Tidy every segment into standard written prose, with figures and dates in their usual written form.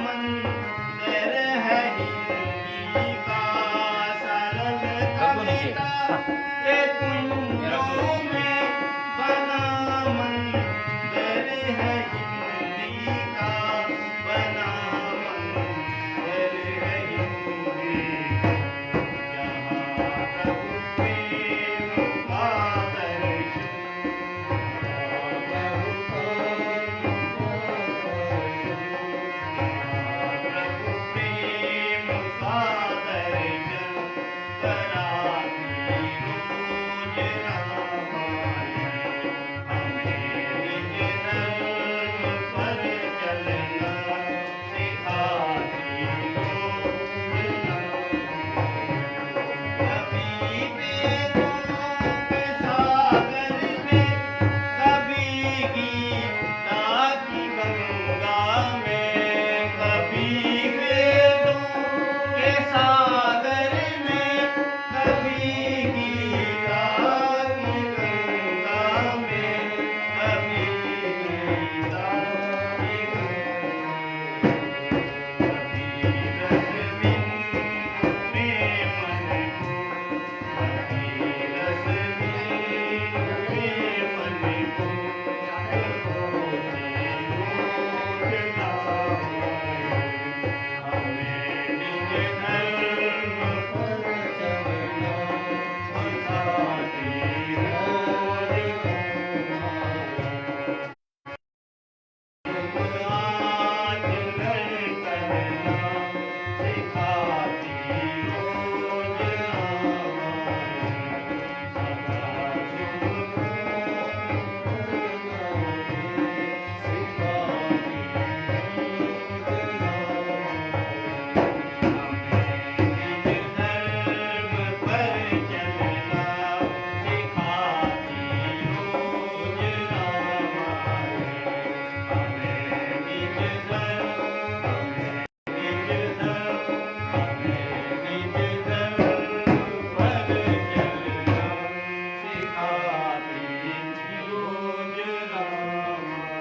मंदिर है हिंदी का सरल कविता के कुंजों में बना मंदिर है हिंदी का बना मंदिर है हिंदी जहाँ प्रभु प्रेम का दर्शन प्रभु प्रेम का दर्शन कराती रोज रामायण हमें निज धर्म पर चलना सिखाती रोज कभी वेदों के सागर में कभी गीता की गंगा में कभी वेदों के सागर में कभी गीता की गंगा में कभी गीता की कभी रसविंद में मन को कभी रसविंद में मन को होती रोज रामायण हमें निज धर्म पर चलना सिखाती रोज आचरण करना सिखाती रोज रामायण सदा शुभ सिखाती रोज रामायण हमें निज धर्म पर चलना सिखाती रोज रामायण हमें निज धर्म हमें निज धर्म हमें निज धर्म पर चलना सिखाती रोज रामायण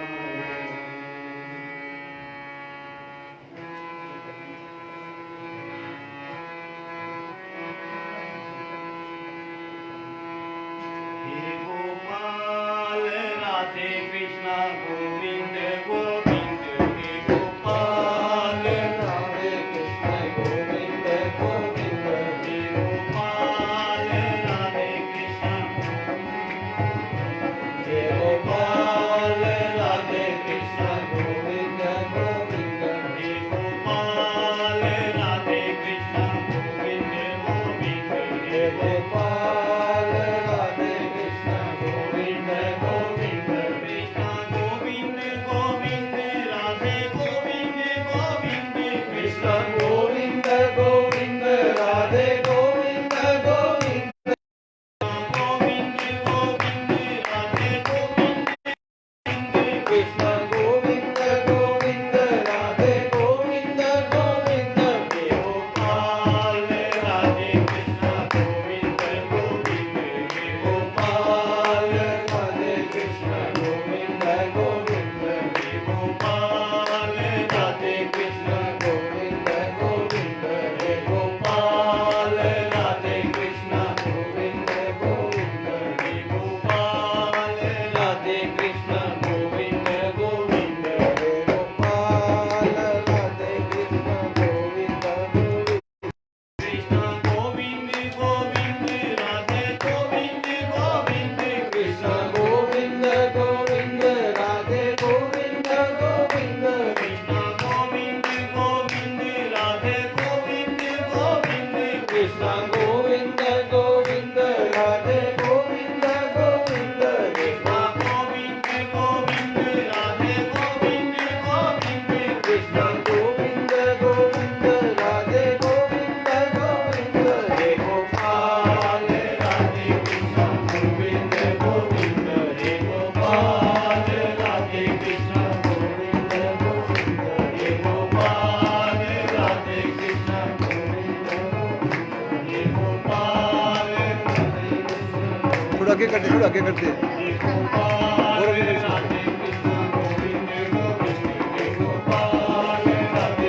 हे गोपाल राधे कृष्णा गोविंद गोविंद हे गोपाल राधे कृष्ण गोविंद गोविंद हे गोपाल राधे कृष्ण हे गोपाल राधे कृष्ण गोविंद गोविंद हे गोपाल राधे कृष्ण गोविंद गोविंद हे गोपाल राधे कृष्ण गोविंद गोविंद कृष्ण गोविंद गोविंद राधे गोविंद गोविंद कृष्ण गोविंद गोविंद राधे गोविंद गोविंद गोविंद गोविंद राधे गोविंद कृष्ण गोविंद गोविंद राधे गोविंद गोविंद हे गोपाल राधे कृष्ण गोविंद गोविंद हे गोपाल राधे कृष्ण गोविंद गोविंद हे गोपाल राधे कृष्ण गोविंद गोविंद हे गोपाल राधे कृष्ण गोविंद गोविंद हे गोपाल राधे कृष्ण गोविंद गोविंद हे गोपाल राधे कृष्ण गोविंद गोविंद कृष्ण गोविंद गोविंद राधे गोविंद गोविंद कृष्ण गोविंद गोविंद राधे गोविंद गोविंद कृष्ण गोविंद गोविंद राधे गोविंद गोविंद कृष्ण गोविंद गोविंद राधे गोविंद गोविंद कृष्ण गोविंद गोविंद राधे गोविंद गोविंद कृष्ण गोविंद गोविंद राधे गोविंद गोविंद हे गोपाल राधे कृष्ण गोविंद गोविंद हे गोपाल राधे कृष्ण गोविंद गोविंद हे गोपाल राधे कृष्ण गोविंद गोविंद हे गोपाल राधे कृष्ण थोड़ा आगे करते, थोड़ा आगे करते। हे गोपाल राधे कृष्ण गोविंद गोविंद हे गोपाल राधे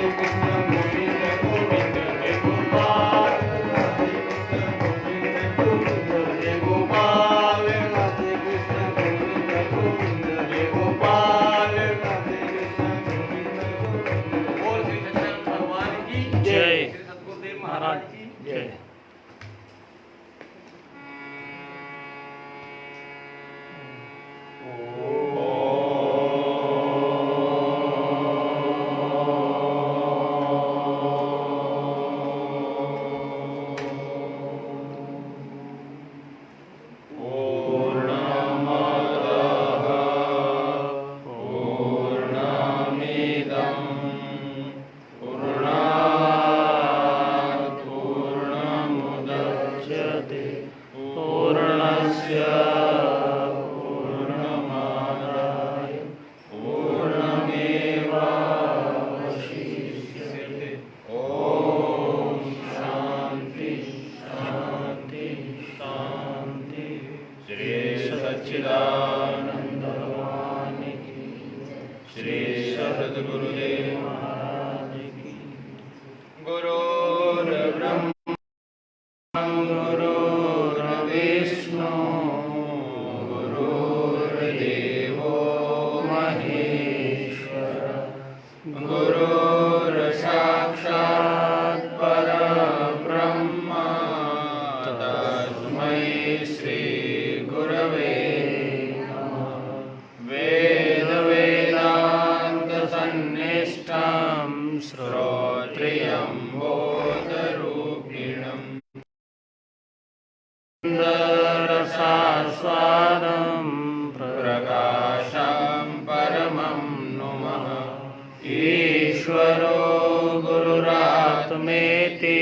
जय। श्री सद्गुरुदेव महाराज महाराज की जय। पूर्णस्य पूर्णमादाय पूर्णमेवावशिष्यते। ओम शांति शांति शांति। श्री सच्चिदानंद भगवान की, श्री सद्गुरुदेव महाराज की। गुरुर्ब्रह्मा गुरुर्विष्णु गुरुर्देवो महेश्वर गुरुर्साक्षात् परब्रह्म तस्मै श्री गुरवे नमः। वेद वेदांत सन्निष्ठं श्रोत्रियं बोधरूपिणम् रसास्वादं प्रकाशं परमं नुमः। ईश्वरो गुरुरात्मेति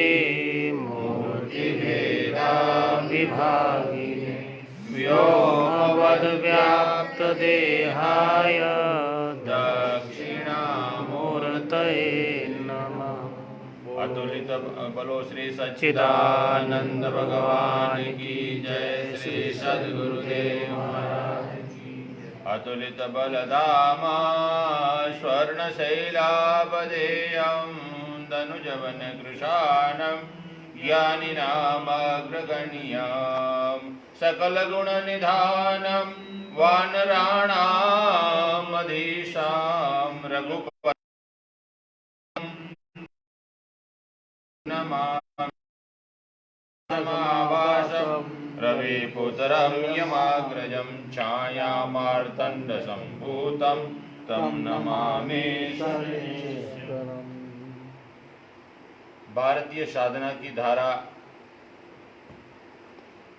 मूर्तिभेदाविभागिने व्योमवद्व्याप्तदेहाय दक्षिणामूर्तये नमः। अतुलित बलो श्री सच्चिदानंद भगवान की जय। श्री सद्गुरुदेव महाराज की जय। अतुलित बलधामा स्वर्णशैलापदेयं धनुजवन कृशानं ज्ञानिनामग्रगण्यं सकलगुणनिधानं वानराणामधीशां रघुपति समावासं रविपुत्रं यमाग्रजं छायामार्तण्डसम्भूतं तं नमामि शनेश्वरम्। भारतीय साधना की धारा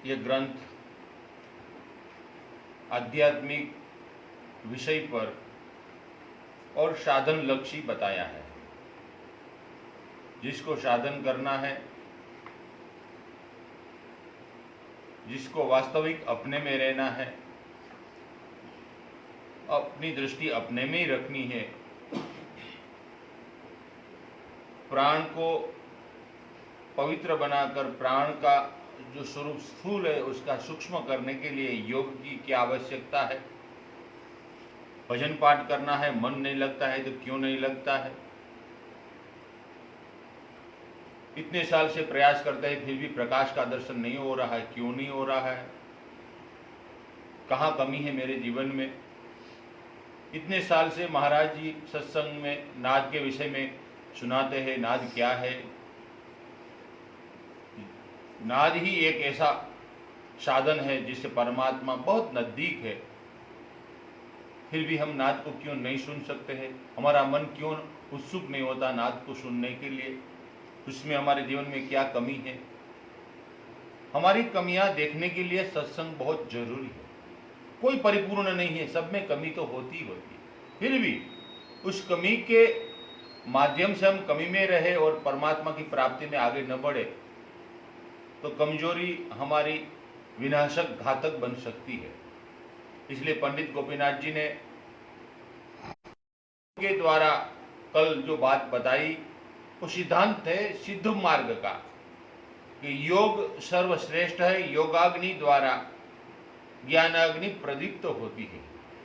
ये ग्रंथ आध्यात्मिक विषय पर और साधन लक्ष्य बताया है। जिसको साधन करना है, जिसको वास्तविक अपने में रहना है, अपनी दृष्टि अपने में ही रखनी है, प्राण को पवित्र बनाकर प्राण का जो स्वरूप स्थूल है उसका सूक्ष्म करने के लिए योग की क्या आवश्यकता है। भजन पाठ करना है, मन नहीं लगता है तो क्यों नहीं लगता है। इतने साल से प्रयास करते हैं फिर भी प्रकाश का दर्शन नहीं हो रहा है, क्यों नहीं हो रहा है, कहाँ कमी है मेरे जीवन में। इतने साल से महाराज जी सत्संग में नाद के विषय में सुनाते हैं, नाद क्या है। नाद ही एक ऐसा साधन है जिससे परमात्मा बहुत नजदीक है, फिर भी हम नाद को क्यों नहीं सुन सकते हैं। हमारा मन क्यों उत्सुक नहीं होता नाद को सुनने के लिए। उसमें हमारे जीवन में क्या कमी है। हमारी कमियां देखने के लिए सत्संग बहुत जरूरी है। कोई परिपूर्ण नहीं है, सब में कमी तो होती ही होती है। फिर भी उस कमी के माध्यम से हम कमी में रहे और परमात्मा की प्राप्ति में आगे न बढ़े तो कमजोरी हमारी विनाशक घातक बन सकती है। इसलिए पंडित गोपीनाथ जी ने के द्वारा कल जो बात बताई वो सिद्धांत है सिद्ध मार्ग का कि योग सर्वश्रेष्ठ है। योगाग्नि द्वारा ज्ञानाग्नि प्रदीप्त होती है।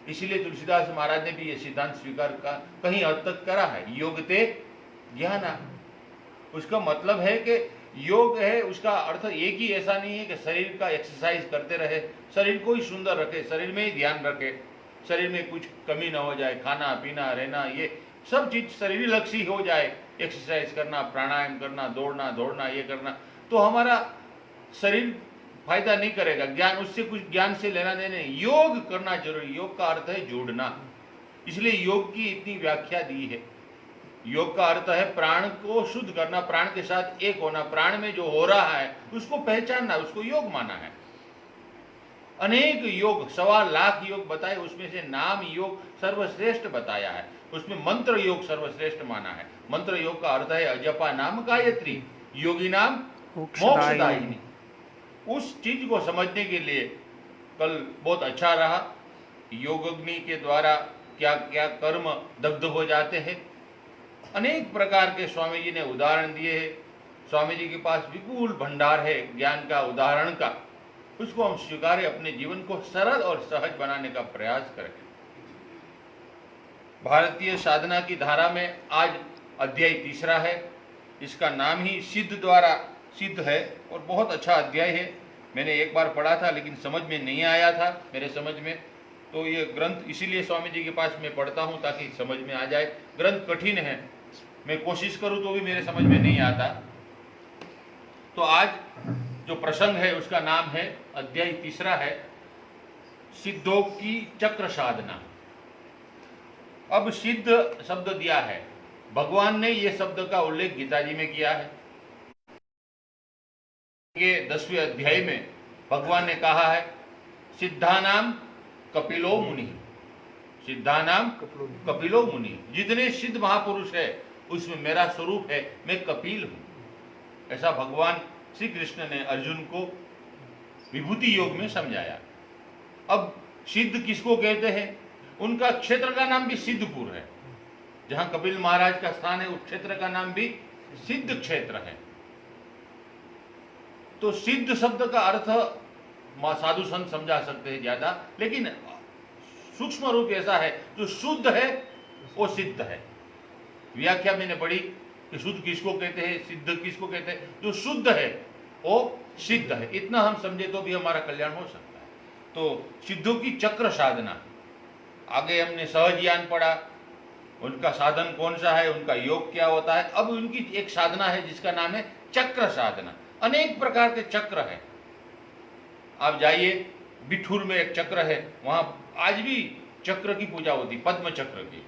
इसीलिए तुलसीदास महाराज ने भी ये सिद्धांत स्वीकार का कहीं हद तक करा है, योगते ज्ञाना। उसका मतलब है कि योग है, उसका अर्थ एक ही ऐसा नहीं है कि शरीर का एक्सरसाइज करते रहे, शरीर को ही सुंदर रखे, शरीर में ही ध्यान रखे, शरीर में कुछ कमी ना हो जाए, खाना पीना रहना सब चीज शरीर लक्षी हो जाए, एक्सरसाइज करना, प्राणायाम करना, दौड़ना ये करना, तो हमारा शरीर फायदा नहीं करेगा। ज्ञान, उससे कुछ ज्ञान से लेना देना नहीं। योग करना जरूरी। योग का अर्थ है जोड़ना, इसलिए योग की इतनी व्याख्या दी है। योग का अर्थ है प्राण को शुद्ध करना, प्राण के साथ एक होना, प्राण में जो हो रहा है उसको पहचानना, उसको योग माना है। अनेक योग, 1.25 लाख योग बताए, उसमें से नाम योग सर्वश्रेष्ठ बताया है, उसमें मंत्र योग सर्वश्रेष्ठ माना है। मंत्र योग का अर्थ है अजपा नाम गायत्री, योगी नाम मोक्षदायिनी। उस चीज को समझने के लिए कल बहुत अच्छा रहा। योग अग्नि के द्वारा क्या क्या कर्म दग्ध हो जाते हैं, अनेक प्रकार के स्वामी जी ने उदाहरण दिए हैं। स्वामी जी के पास विपुल भंडार है ज्ञान का, उदाहरण का, उसको हम स्वीकारें, अपने जीवन को सरल और सहज बनाने का प्रयास करें। भारतीय साधना की धारा में आज अध्याय 3 है। इसका नाम ही सिद्ध द्वारा सिद्ध है और बहुत अच्छा अध्याय है। मैंने एक बार पढ़ा था लेकिन समझ में नहीं आया था मेरे समझ में, तो ये ग्रंथ इसीलिए स्वामी जी के पास मैं पढ़ता हूँ ताकि समझ में आ जाए। ग्रंथ कठिन है, मैं कोशिश करूँ तो भी मेरे समझ में नहीं आता। तो आज जो प्रसंग है उसका नाम है, अध्याय 3 है, सिद्धों की चक्र साधना। अब सिद्ध शब्द दिया है, भगवान ने ये शब्द का उल्लेख गीता जी में किया है। के 10वें अध्याय में भगवान ने कहा है, सिद्धानाम कपिलो मुनि, सिद्धानाम कपिलो मुनि। जितने सिद्ध महापुरुष है उसमें मेरा स्वरूप है, मैं कपिल हूं। ऐसा भगवान श्री कृष्ण ने अर्जुन को विभूति योग में समझाया। अब सिद्ध किसको कहते हैं? उनका क्षेत्र का नाम भी सिद्धपुर है, जहां कपिल महाराज का स्थान है, उस क्षेत्र का नाम भी सिद्ध क्षेत्र है। तो सिद्ध शब्द का अर्थ साधु संत समझा सकते हैं ज्यादा, लेकिन सूक्ष्म रूप ऐसा है, जो शुद्ध है वो सिद्ध है। व्याख्या मैंने पढ़ी कि शुद्ध किसको कहते हैं, सिद्ध किसको कहते हैं? जो शुद्ध है वो सिद्ध है। इतना हम समझे तो भी हमारा कल्याण हो सकता है। तो सिद्धों की चक्र साधना, आगे हमने सहज ज्ञान पढ़ा, उनका साधन कौन सा है, उनका योग क्या होता है। अब उनकी एक साधना है जिसका नाम है चक्र साधना। अनेक प्रकार के चक्र है। आप जाइए, बिठूर में एक चक्र है, वहां आज भी चक्र की पूजा होती, पद्म चक्र की।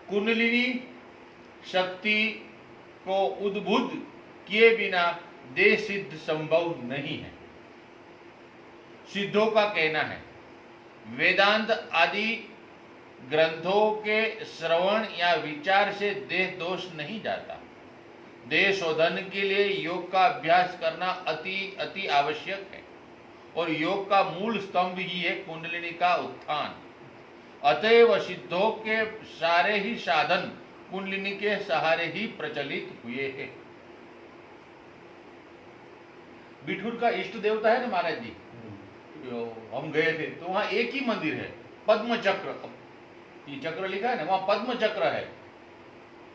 कुंडलिनी शक्ति को उद्बुद्ध किए बिना देह सिद्ध संभव नहीं है। सिद्धों का कहना है, वेदांत आदि ग्रंथों के श्रवण या विचार से देह दोष नहीं जाता। देह शोधन के लिए योग का अभ्यास करना अति आवश्यक है, और योग का मूल स्तंभ ही है कुंडलिनी का उत्थान। अतएव सिद्धों के सारे ही साधन कुंडलिनी के सहारे ही प्रचलित हुए हैं। बिठूर का इष्ट देवता है ना महाराज जी, हम गए थे तो वहां एक ही मंदिर है, पद्म चक्र, ये चक्र लिखा है ना, वहां पद्म चक्र है,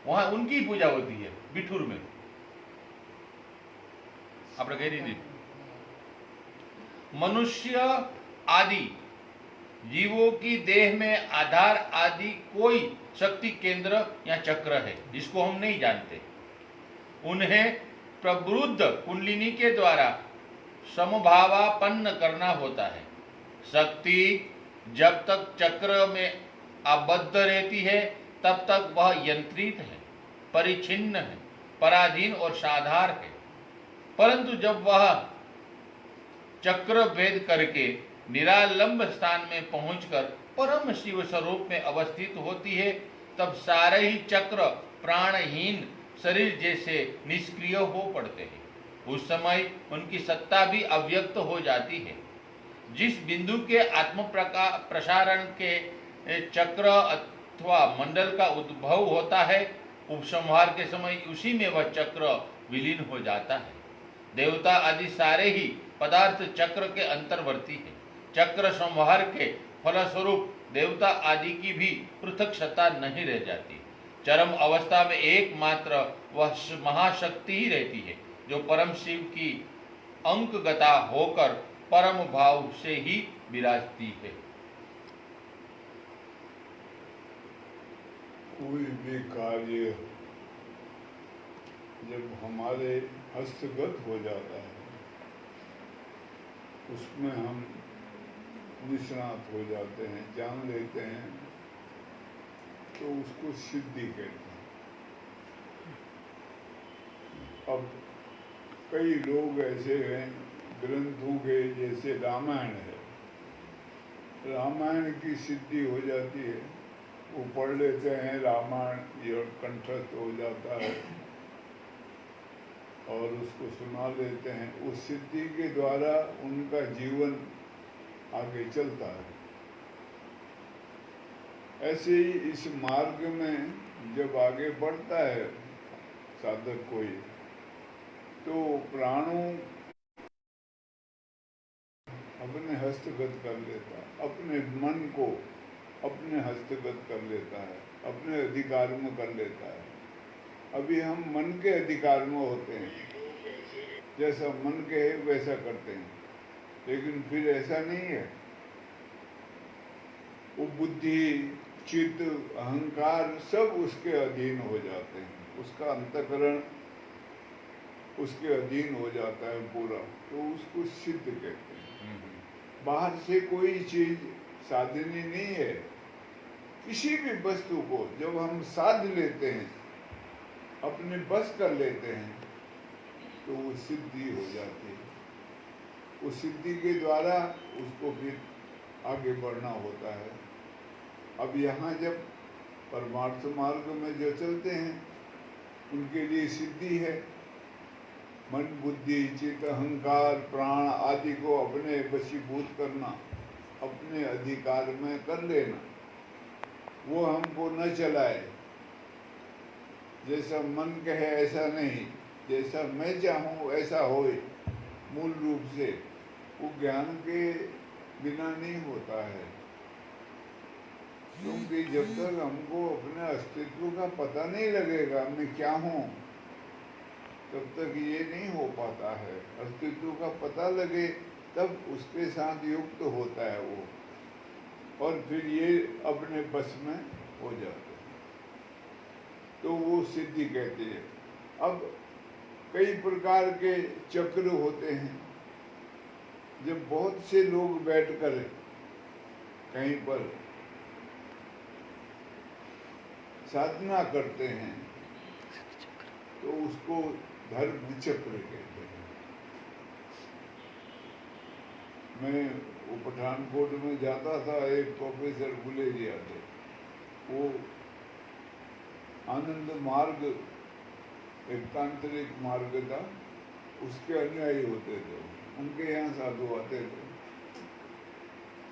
वहां उनकी पूजा होती है बिठूर में। आप कह रही थी, मनुष्य आदि जीवों की देह में आधार आदि कोई शक्ति केंद्र या चक्र है जिसको हम नहीं जानते। उन्हें प्रबुद्ध कुंडलिनी के द्वारा समभावापन्न करना होता है। शक्ति जब तक चक्र में आबद्ध रहती है तब तक वह यंत्रित है, परिच्छिन्न है, पराधीन और साधार है। परंतु जब वह चक्र भेद करके निरालंब स्थान में पहुंचकर परम शिव स्वरूप में अवस्थित होती है, तब सारे ही चक्र प्राणहीन शरीर जैसे निष्क्रिय हो पड़ते हैं। उस समय उनकी सत्ता भी अव्यक्त हो जाती है। जिस बिंदु के आत्म प्रसारण के चक्र अथवा मंडल का उद्भव होता है, उपसंहार के समय उसी में वह चक्र विलीन हो जाता है। देवता आदि सारे ही पदार्थ चक्र के अंतर्वर्ती है। चक्र संहार के फलस्वरूप देवता आदि की भी पृथक सत्ता नहीं रह जाती। चरम अवस्था में एकमात्र वह महाशक्ति ही रहती है, जो परम शिव की अंकगता होकर परम भाव से ही विराजती है। कोई भी कार्य जब हमारे हस्तगत हो जाता है, उसमें हम निष्णात हो जाते हैं, जान लेते हैं, तो उसको सिद्धि कहते हैं। अब कई लोग ऐसे हैं, ग्रंथों के जैसे रामायण है, रामायण की सिद्धि हो जाती है, वो पढ़ लेते हैं रामायण, ये कंठस्थ हो जाता है और उसको सुना लेते हैं। उस सिद्धि के द्वारा उनका जीवन आगे चलता है। ऐसे ही इस मार्ग में जब आगे बढ़ता है साधक कोई, तो प्राणों अपने हस्तगत कर लेता है, अपने मन को अपने हस्तगत कर लेता है, अपने अधिकार में कर लेता है। अभी हम मन के अधिकार में होते हैं, जैसा मन कहे वैसा करते हैं, लेकिन फिर ऐसा नहीं है। वो बुद्धि, चित्त, अहंकार सब उसके अधीन हो जाते हैं, उसका अंतःकरण उसके अधीन हो जाता है पूरा, तो उसको सिद्ध कहते हैं। बाहर से कोई चीज साधनी नहीं है। किसी भी वस्तु को जब हम साध लेते हैं, अपने बस कर लेते हैं, तो वो सिद्धि हो जाती है। उस सिद्धि के द्वारा उसको फिर आगे बढ़ना होता है। अब यहाँ जब परमार्थ मार्ग में जो चलते हैं, उनके लिए सिद्धि है। मन, बुद्धि, चित्त, अहंकार, प्राण आदि को अपने वशीभूत करना, अपने अधिकार में कर लेना, वो हमको न चलाए। जैसा मन कहे ऐसा नहीं, जैसा मैं चाहूँ ऐसा होए, मूल रूप से वो ज्ञान के बिना नहीं होता है। क्योंकि जब तक हमको अपने अस्तित्व का पता नहीं लगेगा मैं क्या हूँ, तब तक ये नहीं हो पाता है। अस्तित्व का पता लगे तब उसके साथ युक्त होता है वो, और फिर ये अपने बस में हो जाते हैं, तो वो सिद्धि कहते हैं। अब कई प्रकार के चक्र होते हैं। जब बहुत से लोग बैठकर कहीं पर साधना करते हैं, तो उसको धर्म चक्र कहते हैं। मैं वो पठानकोट में जाता था, एक प्रोफेसर गुलेरिया थे, वो आनंद मार्ग एक तांत्रिक मार्ग था, उसके अनुयायी होते थे। उनके यहाँ साधु आते थे,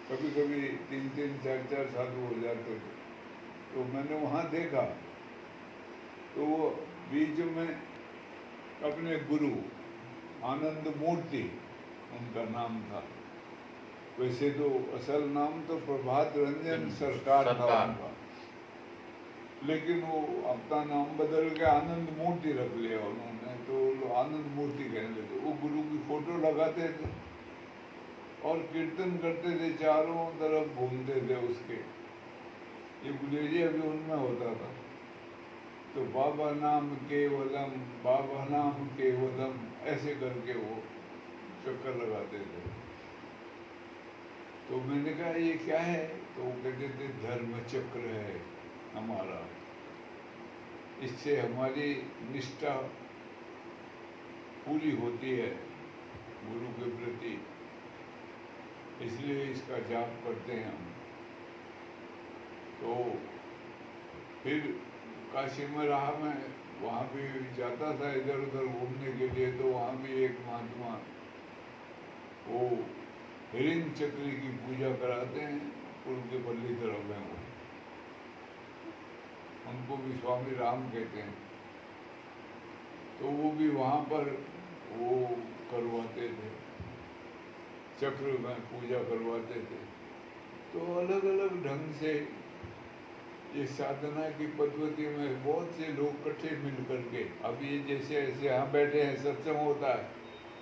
कभी कभी 3-3, 4-4 साधु हो जाते थे। तो मैंने वहाँ देखा, तो वो बीच में अपने गुरु आनंद मूर्ति उनका नाम था। वैसे तो असल नाम तो प्रभात रंजन सरकार था उनका, लेकिन वो अपना नाम बदल के आनंद मूर्ति रख लिया उन्होंने, तो आनंद मूर्ति कहने लगे। वो गुरु की फोटो लगाते थे और कीर्तन करते थे, चारों तरफ घूमते थे उसके। ये गुलेरिया भी उनमें होता था। तो बाबा नाम केवलम, बाबा नाम केवलम, ऐसे करके वो चक्कर लगाते थे। तो मैंने कहा ये क्या है? तो वो कहते थे धर्म चक्र है हमारा, इससे हमारी निष्ठा पूरी होती है गुरु के प्रति, इसलिए इसका जाप करते हैं हम। तो फिर काशी में रहा मैं, वहाँ भी जाता था इधर उधर घूमने के लिए, तो वहाँ भी एक महात्मा वो हिरिंग चक्री की पूजा कराते हैं, पुल के पल्ली तरफ है वो, उनको भी स्वामी राम कहते हैं। तो वो भी वहाँ पर वो करवाते थे, चक्र में पूजा करवाते थे। तो अलग अलग ढंग से ये साधना की पद्धति में बहुत से लोग इकट्ठे मिल करके, अब ये जैसे ऐसे यहाँ बैठे हैं, सत्संग होता है,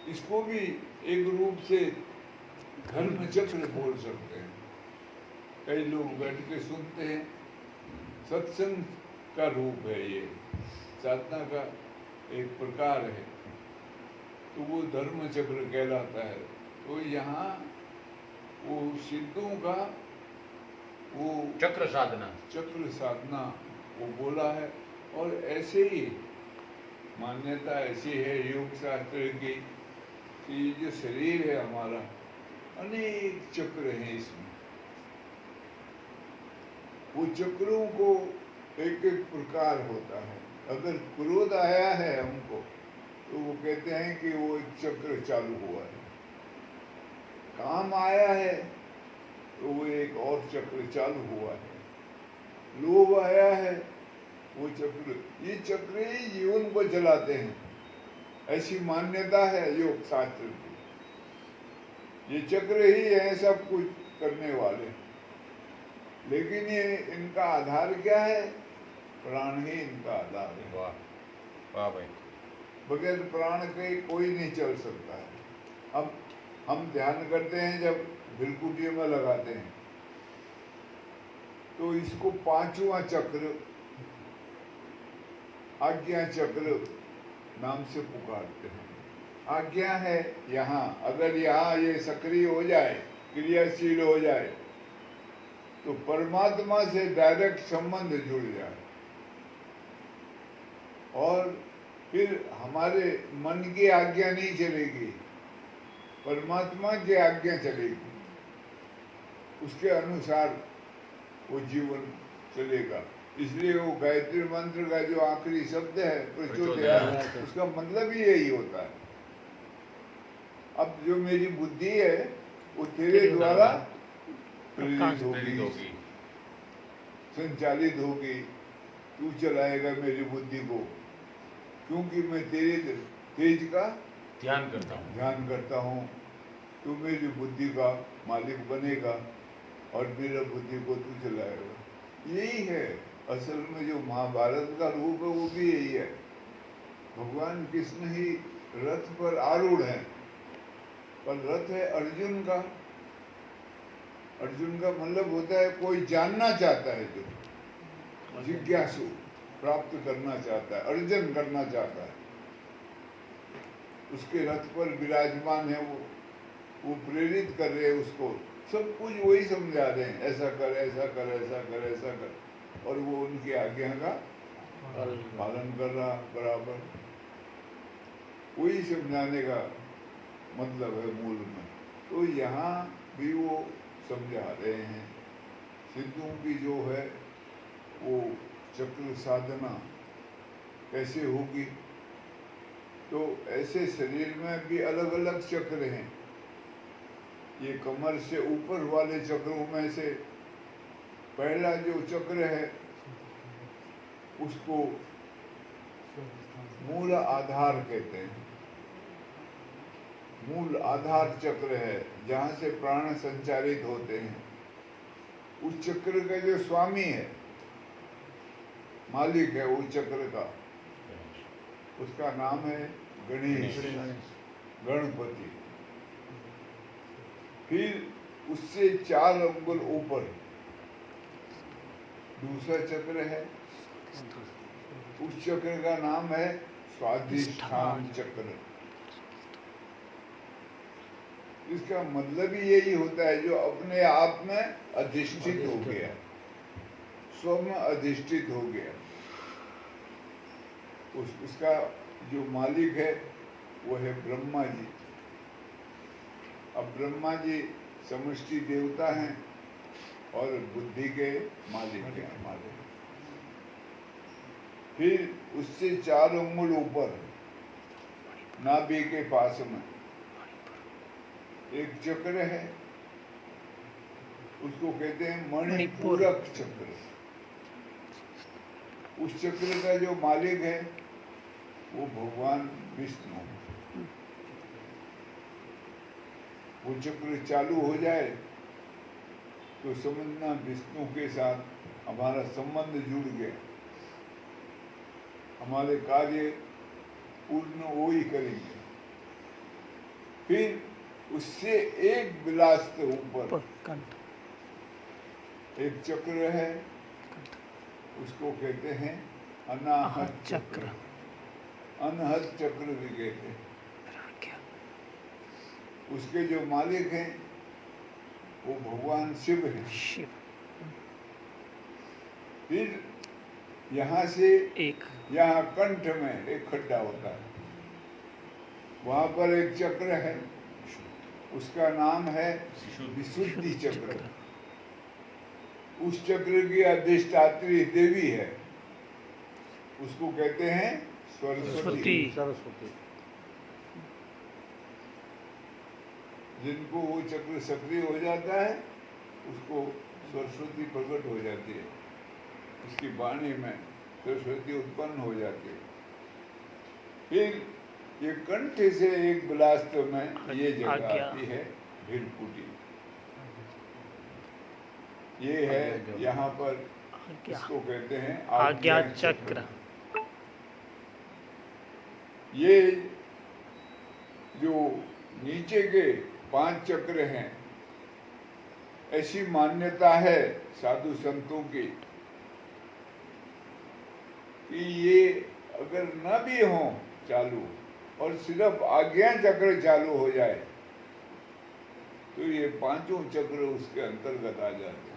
इसको भी एक रूप से धर्म चक्र बोल सकते हैं। कई लोग बैठ के सुनते हैं, सत्संग का रूप है ये, साधना का एक प्रकार है, तो वो धर्म चक्र कहलाता है। तो यहाँ वो सिद्धों का वो चक्र साधना, चक्र साधना वो बोला है। और ऐसे ही मान्यता ऐसी है योग शास्त्र की कि ये जो शरीर है हमारा, अनेक चक्र हैं इसमें। वो चक्रों को एक एक प्रकार होता है। अगर क्रोध आया है हमको, तो वो कहते हैं कि वो एक चक्र चालू हुआ है। काम आया है तो वो एक और चक्र चालू हुआ है। लोभ आया है, वो चक्र, ये चक्र ही जीवन को चलाते हैं, ऐसी मान्यता है योग शास्त्र की। ये चक्र ही है सब कुछ करने वाले। लेकिन ये इनका आधार क्या है? प्राण ही इनका आधार है। वाह वाह भाई। बगैर प्राण के कोई नहीं चल सकता है। अब हम ध्यान करते हैं, जब भिलकुटियों में लगाते हैं, तो इसको पांचवा चक्र, आज्ञा चक्र नाम से पुकारते हैं। आज्ञा है यहाँ, अगर यहाँ ये सक्रिय हो जाए, क्रियाशील हो जाए, तो परमात्मा से डायरेक्ट संबंध जुड़ जाए और फिर हमारे मन की आज्ञा नहीं चलेगी, परमात्मा की आज्ञा चलेगी। उसके अनुसार वो जीवन चलेगा। इसलिए वो गायत्री मंत्र का जो आखिरी शब्द है प्रचोदयात्, उसका मतलब ही यही होता है। अब जो मेरी बुद्धि है वो तेरे द्वारा प्रेरित होगी, संचालित होगी। तू चलाएगा मेरी बुद्धि को, क्योंकि मैं तेरे तेज का ध्यान करता हूँ। तू मेरी बुद्धि का मालिक बनेगा और मेरा बुद्धि को तू चलाएगा। यही है असल में जो महाभारत का रूप है, वो भी यही है। भगवान कृष्ण ही रथ पर आरूढ़ है, पर रथ है अर्जुन का। अर्जुन का मतलब होता है कोई जानना चाहता है, जो जिज्ञासु, प्राप्त करना चाहता है, अर्जन करना चाहता है। उसके रथ पर विराजमान है वो प्रेरित कर रहे हैं उसको, सब कुछ वही समझा रहे हैं, ऐसा कर, ऐसा कर, ऐसा कर, ऐसा कर, और वो उनकी आज्ञा का पालन कर रहा बराबर। वही समझाने का मतलब है मूल में। तो यहाँ भी वो समझा रहे हैं सिद्धों की जो है वो चक्र साधना कैसे होगी। तो ऐसे शरीर में भी अलग अलग चक्र हैं। ये कमर से ऊपर वाले चक्रों में से पहला जो चक्र है उसको मूल आधार कहते हैं। मूल आधार चक्र है, जहाँ से प्राण संचालित होते हैं। उस चक्र का जो स्वामी है, मालिक है उस चक्र का, उसका नाम है गणेश, गणपति। फिर उससे 4 अंगुल ऊपर दूसरा चक्र है, उस चक्र का नाम है स्वाधिष्ठान चक्र। इसका मतलब ही यही होता है जो अपने आप में अधिष्ठित हो गया, स्व में अधिष्ठित हो गया। उसका जो मालिक है वो है ब्रह्मा जी। अब ब्रह्मा जी समष्टि देवता हैं और बुद्धि के मालिक हैं हमारे। फिर उससे 4 अंगुल ऊपर नाभि के पास में एक चक्र है, उसको कहते हैं मणिपूरक चक्र। उस चक्र का जो मालिक है वो भगवान विष्णु। वो चक्र चालू हो जाए तो समझना विष्णु के साथ हमारा संबंध जुड़ गया। हमारे कार्य पूर्ण वो ही करेंगे। फिर उससे एक बिलास्त ऊपर कंठ एक चक्र है, उसको कहते हैं अनाहत चक्र। अनहत चक्र भी कहते हैं। उसके जो मालिक हैं वो भगवान शिव हैं। शिव फिर यहाँ से एक यहाँ कंठ में एक खड्डा होता है, वहां पर एक चक्र है, उसका नाम है विशुद्धि चक्र। उस चक्र की अधिष्ठात्री देवी है, उसको कहते हैं सरस्वती। सरस्वती जिनको वो चक्र सक्रिय हो जाता है उसको सरस्वती प्रकट हो जाती है, उसकी वाणी में सरस्वती उत्पन्न हो जाती है। फिर ये कंठ से एक बिलास्त में ये जगह आज्ञा। आती है भीलकुटी। ये है यहाँ पर, आज्ञा इसको कहते हैं आज्ञा चक्र। ये जो नीचे के 5 चक्र हैं, ऐसी मान्यता है साधु संतों की कि ये अगर न भी हो चालू और सिर्फ आज्ञा चक्र चालू हो जाए तो ये 5 चक्र उसके अंतर्गत आ जाते हैं।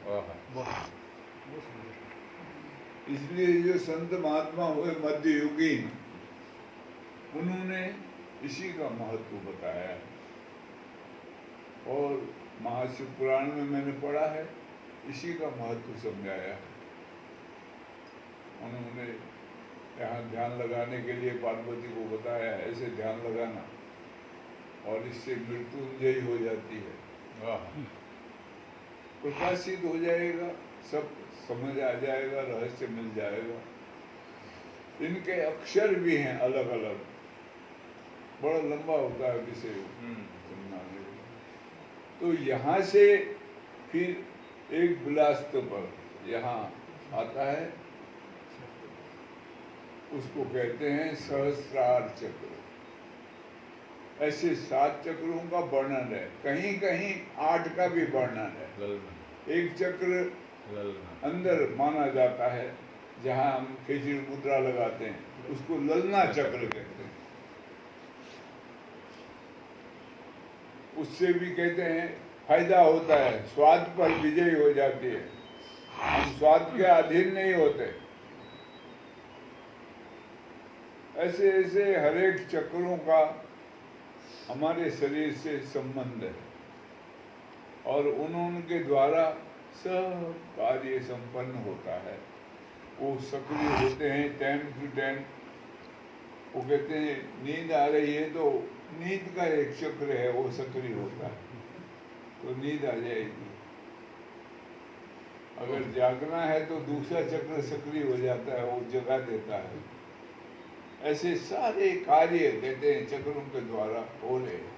इसलिए जो संत महात्मा हुए मध्य युगी, उन्होंने इसी का महत्व बताया है। और महाशिव पुराण में मैंने पढ़ा है, इसी का महत्व समझाया है। उन्होंने यहाँ ध्यान लगाने के लिए पार्वती को बताया, ऐसे ध्यान लगाना और इससे मृत्युंजयी हो जाती है, प्रकाशित हो जाएगा, सब समझ आ जाएगा, रहस्य मिल जाएगा। इनके अक्षर भी हैं अलग अलग, बड़ा लंबा होता है विषय समझाने का। तो यहाँ से फिर एक बिलास्त पर यहाँ आता है, उसको कहते हैं सहस्रार चक्र। ऐसे 7 चक्रों का वर्णन है, कहीं कहीं 8 का भी वर्णन है। एक चक्र अंदर माना जाता है, जहाँ हम खिचड़ी मुद्रा लगाते हैं, उसको ललना चक्र कहते हैं। उससे भी कहते हैं फायदा होता है, स्वाद पर विजय हो जाती है, हम स्वाद के अधीन नहीं होते। ऐसे ऐसे हर एक चक्रों का हमारे शरीर से संबंध है और उनके द्वारा सब कार्य संपन्न होता है। वो सक्रिय होते हैं टाइम टू टाइम। वो कहते हैं नींद आ रही है तो नींद का एक चक्र है, वो सक्रिय होता है तो नींद आ जाएगी। अगर जागना है तो दूसरा चक्र सक्रिय हो जाता है, वो जगा देता है। ऐसे सारे कार्य कहते हैं चक्रों के द्वारा हो रहे हैं।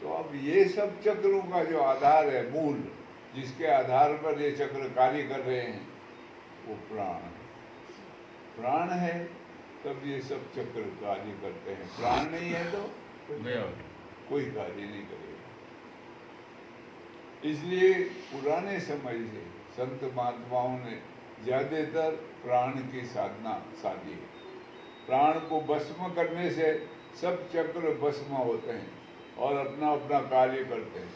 तो अब ये सब चक्रों का जो आधार है, मूल जिसके आधार पर ये चक्र कार्य कर रहे हैं, वो प्राण है। प्राण है तब ये सब चक्र कार्य करते हैं, प्राण नहीं है तो कोई कार्य नहीं करेगा। इसलिए पुराने समय से संत महात्माओं ने ज्यादातर प्राण की साधना साधी है। प्राण को भस्म करने से सब चक्र भस्म होते हैं और अपना अपना कार्य करते हैं।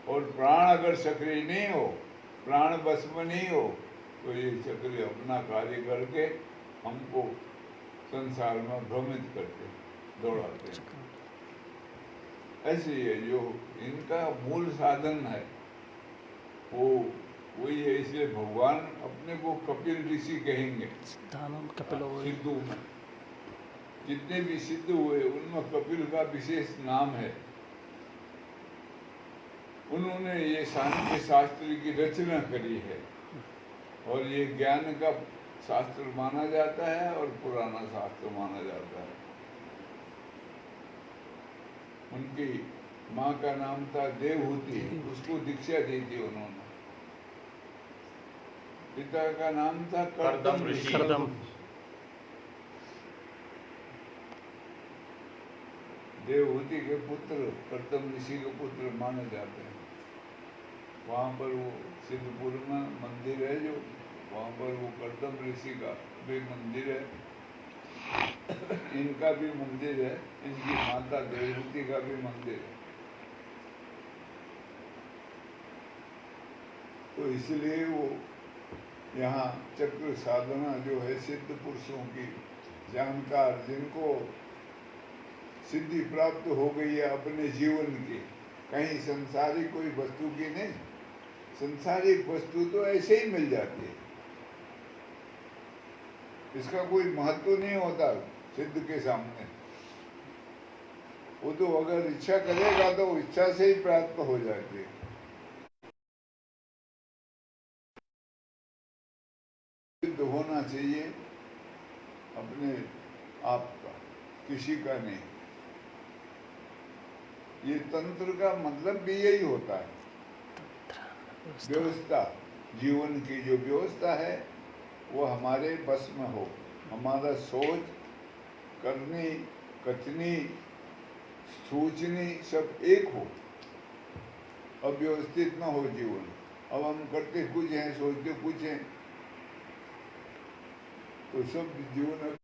और प्राण अगर सक्रिय नहीं हो, प्राण भस्म नहीं हो, तो ये चक्र अपना कार्य करके हमको संसार में भ्रमित करते दौड़ाते हैं। ऐसे ये जो इनका मूल साधन है वो वही है। इसलिए भगवान अपने को कपिल ऋषि कहेंगे। सिद्धू में जितने भी सिद्ध हुए उनमें कपिल का विशेष नाम है। उन्होंने ये सांख्य शास्त्र की रचना करी है और ये ज्ञान का शास्त्र माना जाता है और पुराना शास्त्र माना जाता है। उनकी माँ का नाम था देवहूति, उसको दीक्षा दी थी उन्होंने। पिता का नाम था कर्दम ऋषि। देवहूति के पुत्र कर्दम ऋषि के पुत्र माने जाते हैं। वहाँ पर वो सिद्धपुर में मंदिर है, जो वहाँ पर वो कर्दम ऋषि का भी मंदिर है, इनका भी मंदिर है, इनकी माता देवहूति का भी मंदिर है। तो इसलिए वो यहाँ चक्र साधना जो है सिद्ध पुरुषों की, जानकार, जिनको सिद्धि प्राप्त हो गई है अपने जीवन की, कहीं संसारिक कोई वस्तु की नहीं। संसारिक वस्तु तो ऐसे ही मिल जाती है, इसका कोई महत्व नहीं होता सिद्ध के सामने। वो तो अगर इच्छा करेगा तो इच्छा से ही प्राप्त हो जाती है। सिद्ध होना चाहिए अपने आप का, किसी का नहीं। ये तंत्र का मतलब भी यही होता है, व्यवस्था। जीवन की जो व्यवस्था है वो हमारे बस में हो, हमारा सोच, करनी, कथनी, सोचनी सब एक हो, अव्यवस्थित न हो जीवन। अब हम करते कुछ हैं, सोचते कुछ हैं, तो सब जीवन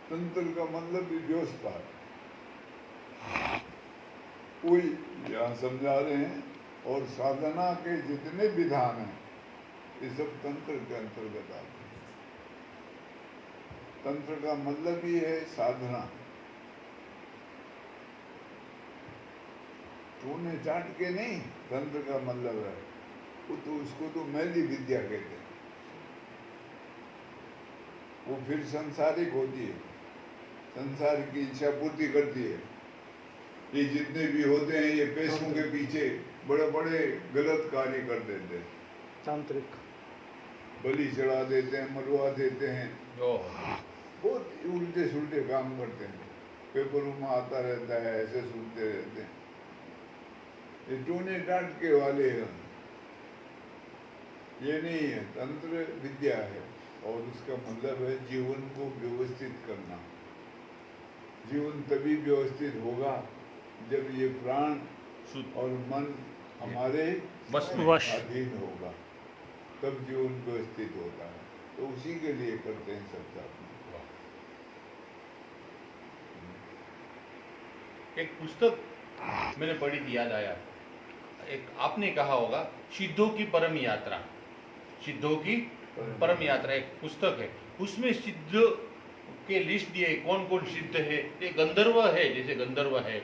तंत्र का मतलब भी व्यवस्था है। कोई यहाँ समझा रहे हैं, और साधना के जितने विधान हैं ये सब तंत्र के अंतर्गत आते हैं। तंत्र का मतलब ही है साधना। तूने चाट के नहीं, तंत्र का मतलब है वो तो, उसको तो मैली विद्या कहते हैं। वो फिर संसारिक होती है, संसार की इच्छा पूर्ति करती है। ये जितने भी होते हैं ये पैसों के पीछे बड़े बड़े गलत कार्य कर देते हैं, तांत्रिक बलि चढ़ा देते हैं, मरवा देते हैं, बहुत उल्टे सुलटे काम करते हैं। पेपरों में आता रहता है, ऐसे सुनते रहते हैं। ये टूने टाट के वाले हैं, ये नहीं है। तंत्र विद्या है, और उसका मतलब है जीवन को व्यवस्थित करना। जीवन तभी व्यवस्थित होगा जब ये प्राण और मन हमारे वश अधीन होगा, तब जीवन व्यवस्थित होता है। तो उसी के लिए करते हैं सब साधना। एक पुस्तक मैंने पढ़ी थी, याद आया। एक आपने कहा होगा, सिद्धों की परम यात्रा, सिद्धों की परम यात्रा एक पुस्तक है। उसमें सिद्ध के लिस्ट दिए, कौन कौन सिद्ध है। एक गंधर्व है, जैसे गंधर्व है,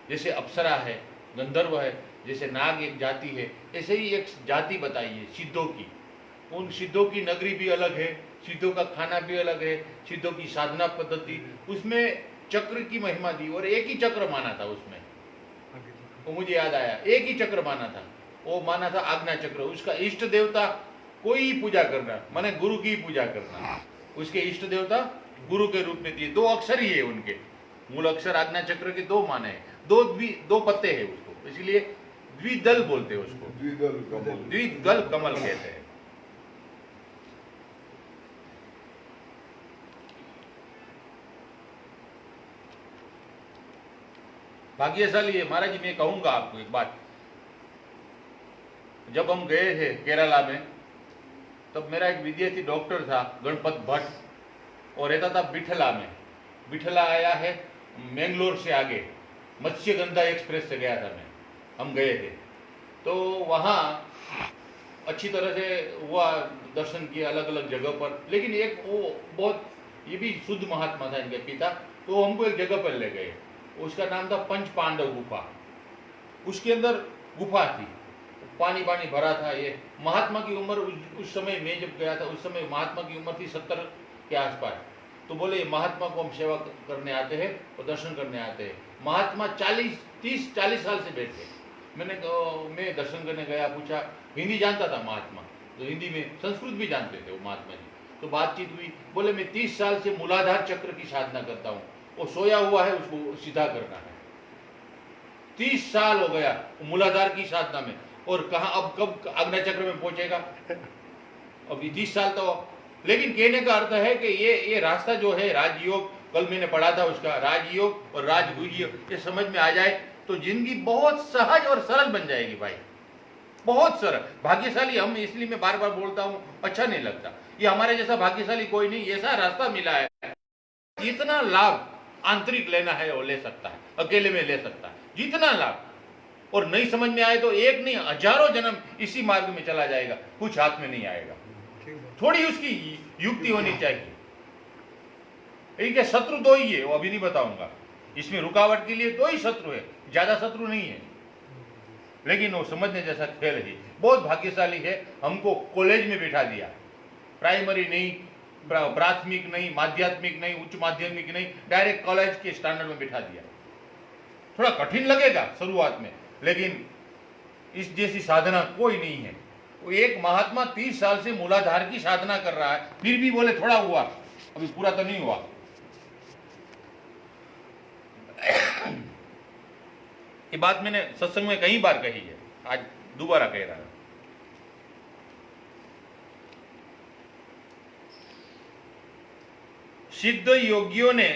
जैसे अप्सरा है, गंधर्व है, जैसे नाग एक जाति है, ऐसे ही एक जाति बताई है सिद्धों की। उन सिद्धों की नगरी भी अलग है, सिद्धों का खाना भी अलग है, सिद्धों की साधना पद्धति, उसमें चक्र की महिमा दी। और एक ही चक्र माना था उसमें, वो मुझे याद आया, एक ही चक्र माना था, वो माना था आज्ञा चक्र। उसका इष्ट देवता कोई पूजा करना, माने गुरु की पूजा करना। उसके इष्ट देवता गुरु के रूप में दिए। 2 अक्षर ही है उनके, मूल अक्षर आज्ञा चक्र के 2 माने हैं, 2 पत्ते हैं उसको, इसलिए द्विदल बोलते हैं उसको, द्विदल कमल कहते हैं। भाग्यशाली है महाराज जी। मैं कहूंगा आपको एक बात, जब हम गए थे केरला में, तब मेरा एक विद्यार्थी डॉक्टर था, गणपत भट्ट, और रहता था बिठला में। बिठला आया है मैंगलोर से आगे, मत्स्यगंधा एक्सप्रेस से गया था मैं, हम गए थे। तो वहाँ अच्छी तरह से हुआ, दर्शन किया अलग अलग जगह पर। लेकिन एक वो बहुत, ये भी शुद्ध महात्मा था इनके पिता, तो हमको एक जगह पर ले गए, उसका नाम था पंच पांडव गुफा। उसके अंदर गुफा थी, पानी पानी भरा था। ये महात्मा की उम्र उस समय मैं जब गया था, उस समय महात्मा की उम्र थी 70 के आसपास। तो बोले ये महात्मा को हम सेवा करने आते हैं और दर्शन करने आते हैं। महात्मा 30-40 साल से बैठे। मैं दर्शन करने गया, पूछा, हिंदी जानता था महात्मा, तो हिंदी में, संस्कृत भी जानते थे वो महात्मा जी। तो बातचीत हुई, बोले मैं 30 साल से मूलाधार चक्र की साधना करता हूँ, वो सोया हुआ है, उसको सीधा करना है। 30 साल हो गया मूलाधार की साधना में, और कहा अब कब आज्ञा चक्र में पहुंचेगा। अब 30 साल तो लेकिन कहने का अर्थ है कि ये रास्ता जो है राजयोग, कल मैंने पढ़ा था उसका, राजयोग और राजगुज योग, ये समझ में आ जाए तो जिंदगी बहुत सहज और सरल बन जाएगी भाई, बहुत सरल। भाग्यशाली हम, इसलिए मैं बार बार बोलता हूं, अच्छा नहीं लगता, ये हमारे जैसा भाग्यशाली कोई नहीं, ऐसा रास्ता मिला है, जितना लाभ आंतरिक लेना है वो ले सकता है, अकेले में ले सकता है जितना लाभ, और नहीं समझ में आए तो एक नहीं हजारों जन्म इसी मार्ग में चला जाएगा, कुछ हाथ में नहीं आएगा। थोड़ी उसकी युक्ति होनी चाहिए। ठीक है, शत्रु दो ही है, वो अभी नहीं बताऊंगा, इसमें रुकावट के लिए दो ही शत्रु है, ज्यादा शत्रु नहीं है, लेकिन वो समझने जैसा खेल है। बहुत भाग्यशाली है, हमको कॉलेज में बिठा दिया, प्राइमरी नहीं, प्राथमिक नहीं, माध्यमिक नहीं, उच्च माध्यमिक नहीं, डायरेक्ट कॉलेज के स्टैंडर्ड में बिठा दिया। थोड़ा कठिन लगेगा शुरुआत में, लेकिन इस जैसी साधना कोई नहीं है। वो एक महात्मा 30 साल से मूलाधार की साधना कर रहा है, फिर भी बोले थोड़ा हुआ, अभी पूरा तो नहीं हुआ। ये बात मैंने सत्संग में कई बार कही है, आज दोबारा कह रहा हूं। सिद्ध योगियों ने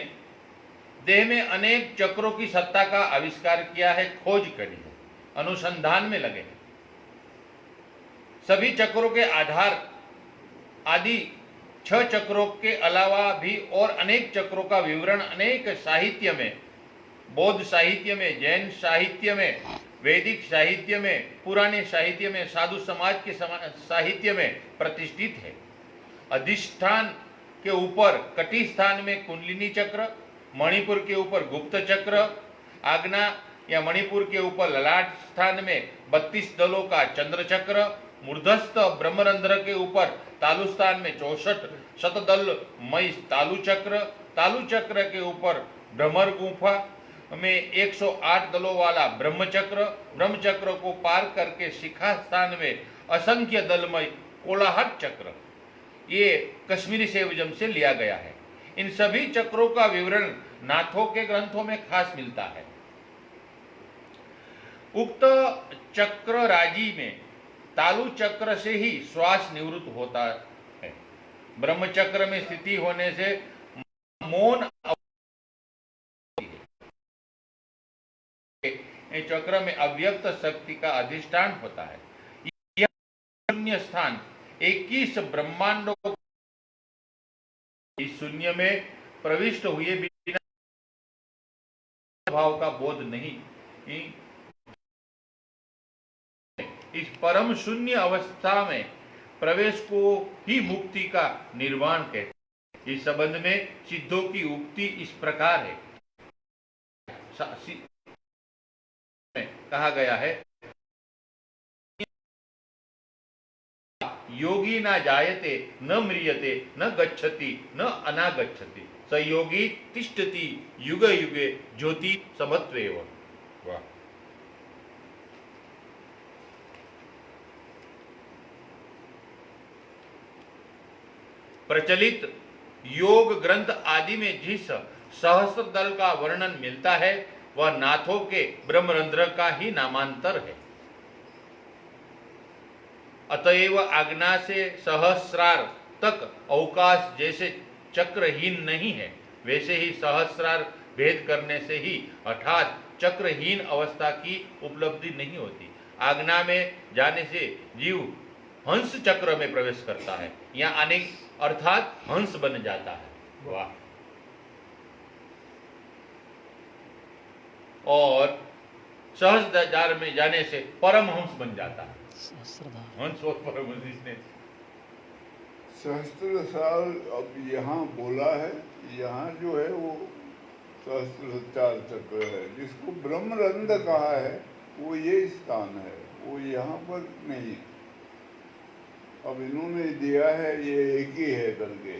देह में अनेक चक्रों की सत्ता का आविष्कार किया है, खोज करी है, अनुसंधान में लगे हैं। सभी चक्रों के आधार आदि 6 चक्रों के अलावा भी और अनेक चक्रों का विवरण अनेक साहित्य में, बौद्ध साहित्य में, जैन साहित्य में, वैदिक साहित्य में, पुराने साहित्य में, साधु समाज के साहित्य में प्रतिष्ठित है। अधिष्ठान के ऊपर कटी स्थान में कुंडलिनी चक्र, मणिपुर के ऊपर गुप्त चक्र, आज्ञा या मणिपुर के ऊपर ललाट स्थान में 32 दलों का चंद्र चक्र, मूर्धस्थ ब्रह्मरंध्र के ऊपर तालु स्थान में 64 शतदल मई तालु चक्र के ऊपर भ्रमर गुफा में 108 दलों वाला ब्रह्म चक्र को पार करके शिखा स्थान में असंख्य दलमय कोलाहट चक्र, ये कश्मीरी सेवजम से लिया गया है। इन सभी चक्रों का विवरण नाथों के ग्रंथों में खास मिलता है। उक्त चक्र राजी में तालु चक्र से ही श्वास निवृत्त होता है। ब्रह्म चक्र में स्थिति होने से मौन चक्र में अव्यक्त शक्ति का अधिष्ठान होता है। यह शून्य स्थान 21 ब्रह्मांडों इस शून्य में प्रविष्ट हुए बिना भाव का बोध नहीं, इस परम शून्य अवस्था में प्रवेश को ही मुक्ति का निर्वाण कहते हैं। इस संबंध में सिद्धों की उक्ति इस प्रकार है, कहा गया है, योगी न जायते न म्रियते न गच्छति न अनागच्छति, स योगी तिष्ठति युगे युगे ज्योति समत्वेव। वाह। प्रचलित योग ग्रंथ आदि में जिस सहस्त्र दल का वर्णन मिलता है वह नाथों के ब्रह्मरंध्र का ही नामांतर है। अतएव आज्ञा से सहस्रार तक अवकाश जैसे चक्रहीन नहीं है, वैसे ही सहस्रार भेद करने से ही अर्थात चक्रहीन अवस्था की उपलब्धि नहीं होती। आज्ञा में जाने से जीव हंस चक्र में प्रवेश करता है, यहाँ अनेक अर्थात हंस बन जाता है। वाह। और सहस्त्रधार में जाने से परमहंस बन जाता है। हंस और परमहंस, इसने सहस्त्र साल अब यहाँ बोला है, यहाँ जो है वो सहस्त्र चक्र है, जिसको ब्रह्मरंध्र कहा है वो ये स्थान है, वो यहाँ पर नहीं है। अब इन्होंने दिया है ये एक ही है करके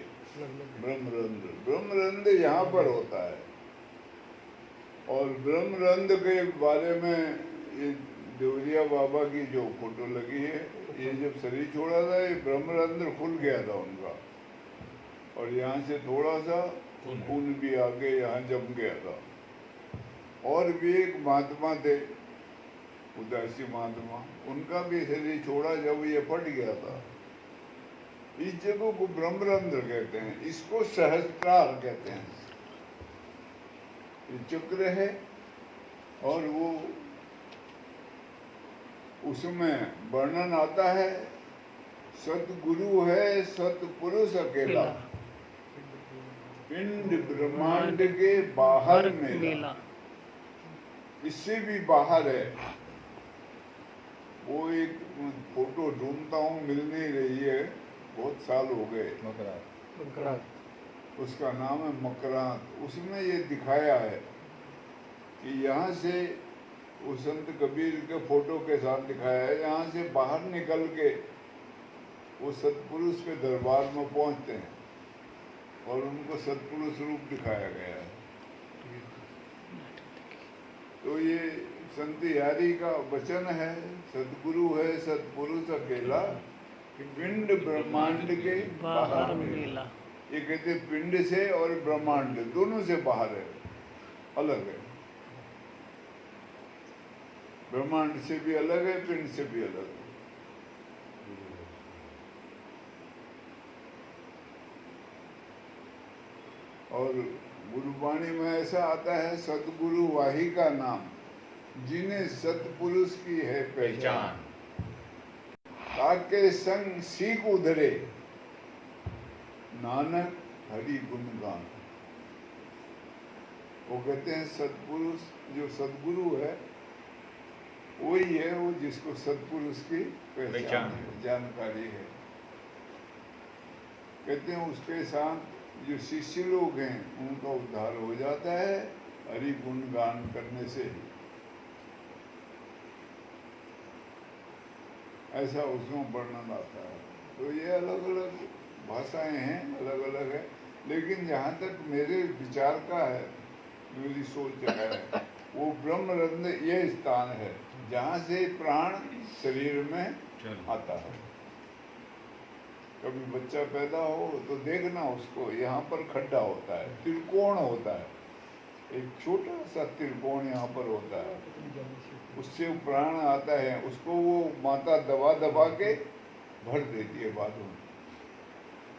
ब्रह्मरंध्र यहाँ पर होता है। और ब्रह्मरंध्र के बारे में ये देवरिया बाबा की जो फोटो लगी है, ये जब शरीर छोड़ा था ये ब्रह्मरंध्र खुल गया था उनका, और यहाँ से थोड़ा सा खून भी आगे यहाँ जम गया था। और भी एक महात्मा थे, उदासी महात्मा, उनका भी शरीर छोड़ा जब ये फट गया था, इस जगह को ब्रह्मरंध्र कहते हैं, इसको सहस्त्रार कहते हैं। ये चक्र है और वो उसमें वर्णन आता है, सतगुरु है सतपुरुष अकेला, पिंड ब्रह्मांड के बाहर मेला। इससे भी बाहर है। वो एक फोटो ढूंढता हूँ, मिल नहीं रही है, बहुत साल हो गए। उसका नाम है मकरांत। उसमें ये दिखाया है कि यहाँ से वो संत कबीर के फोटो के साथ दिखाया है, यहाँ से बाहर निकल के वो सतपुरुष के दरबार में पहुँचते हैं और उनको सतपुरुष रूप दिखाया गया है। तो ये संत यारी का वचन है, सतगुरु है सतपुरुष अकेला, पिंड ब्रह्मांड के बाहर मेला। ये कहते पिंड से और ब्रह्मांड दोनों से बाहर है, अलग है। ब्रह्मांड से भी अलग है, पिंड से भी अलग है। और गुरुवाणी में ऐसा आता है, सतगुरु वाही का नाम, जिन्हें सतपुरुष की है पहचान, ताके संग सीख उधरे, नानक हरि गुणगान। वो कहते हैं सतपुरुष, जो सतगुरु है वही है वो जिसको सतपुरुष की पहचान है, जानकारी है। कहते हैं उसके साथ जो शिष्य लोग हैं उनका उद्धार हो जाता है हरि गुण गान करने से। ऐसा उसमें वर्णन आता है। तो ये अलग अलग भाषाएं हैं, अलग अलग है, लेकिन जहाँ तक मेरे विचार का है, मेरी सोच है, वो ब्रह्मरंध्र ये स्थान है जहाँ से प्राण शरीर में आता है। कभी बच्चा पैदा हो तो देखना उसको, यहाँ पर खड्डा होता है, त्रिकोण होता है, एक छोटा सा त्रिकोण यहाँ पर होता है, उससे प्राण आता है, उसको वो माता दबा दबा के भर देती है, बाद में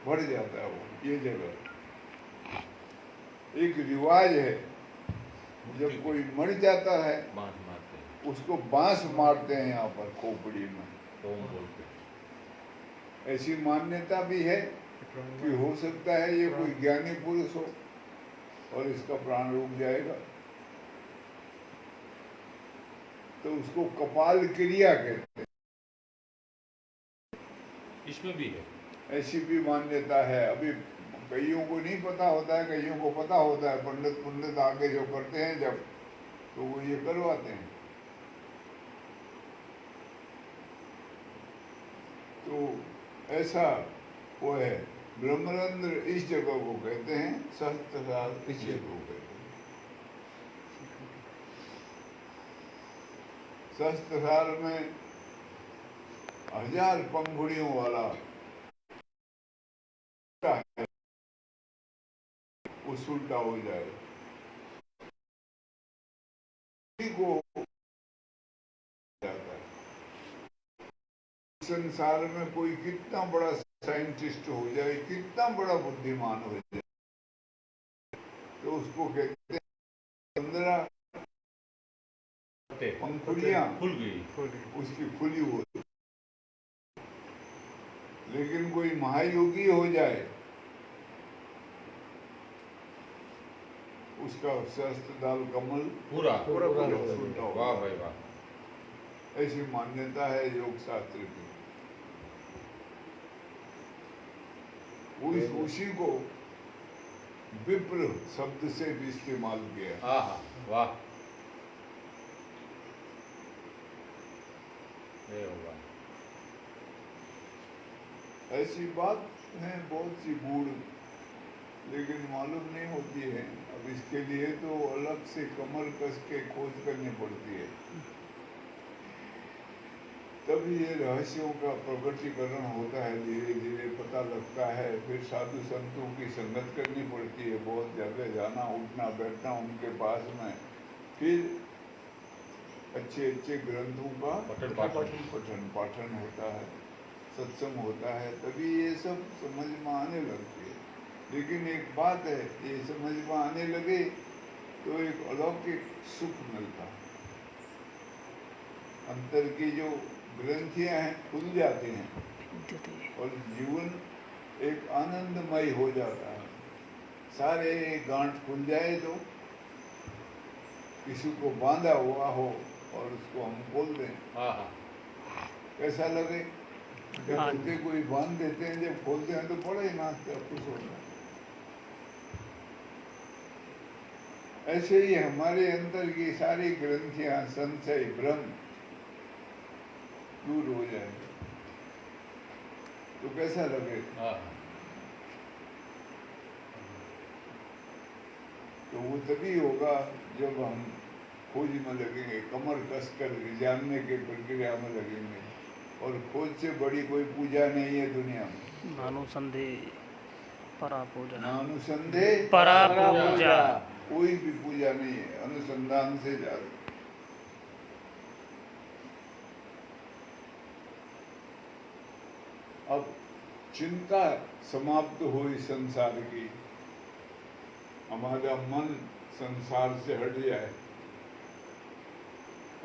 भर जाता है वो। ये जगह एक रिवाज है, जब कोई मर जाता है उसको बांस मारते हैं यहाँ पर खोपड़ी में। ऐसी मान्यता भी है कि हो सकता है ये कोई ज्ञानी पुरुष हो और इसका प्राण रुक जाएगा, तो उसको कपाल क्रिया कहते हैं। इसमें भी है, ऐसी भी मान्यता है। अभी कईयों को नहीं पता होता है, कईयों को पता होता है। पंडित आगे जो करते हैं जब, तो वो ये करवाते हैं। तो ऐसा वो है। ब्रह्मरंध्र इस जगह को कहते हैं, सहस्त्रकाल इस जगह को कहते हैं। सहस्त्रकाल में 1000 पंखुड़ियों वाला उस उल्टा हो जाए को जाता है। संसार में कोई कितना बड़ा साइंटिस्ट हो जाए, कितना बड़ा बुद्धिमान हो जाए, तो उसको कहते हैं 15 पंखुड़ियां खुल गई, उसकी खुली हो। लेकिन कोई महायोगी हो जाए, उसका सहस्त्रदाल कमल पूरा उल्टा हो। वाह भाई वाह। ऐसी मान्यता है योग शास्त्र की। उसी को विप्र शब्द से भी इस्तेमाल किया। वाह, ऐसी बात है बहुत सी गूढ़, लेकिन मालूम नहीं होती है। अब इसके लिए तो अलग से कमर कस के खोज करनी पड़ती है, तभी ये रहस्यों का प्रकटीकरण होता है। धीरे धीरे पता लगता है। फिर साधु संतों की संगत करनी पड़ती है, बहुत जगह जाना, उठना बैठना उनके पास में, फिर अच्छे अच्छे ग्रंथों का पठन पाठन होता है। सत्संग होता है तभी ये सब समझ में आने लगती है। लेकिन एक बात है, ये समझ में आने लगे तो एक अलौकिक सुख मिलता है। अंतर की जो ग्रंथियां हैं खुल जाती हैं और जीवन एक आनंदमय हो जाता है। सारे गांठ खुल जाए तो किसी को बांधा हुआ हो और उसको हम खोल दें, हाँ हाँ, कैसा लगे? जब हाँ। खुदे कोई बांध देते हैं, जब खोलते हैं तो बड़ा ही नाचते हैं, खुश होता है। ऐसे ही हमारे अंदर की सारी ग्रंथियां, संशय, भ्रम दूर हो जाए तो कैसा लगेगा? हाँ हाँ। तो वो तभी होगा जब हम खोज में लगेंगे, कमर कस कर जानने की प्रक्रिया में लगेंगे। और खोज से बड़ी कोई पूजा नहीं है दुनिया में। नानुसंदेह परा पूजा। नानुसंदेह परा पूजा। कोई भी पूजा नहीं है अनुसंधान से ज्यादा। अब चिंता समाप्त हुई संसार की, हमारा मन संसार से हट जाए,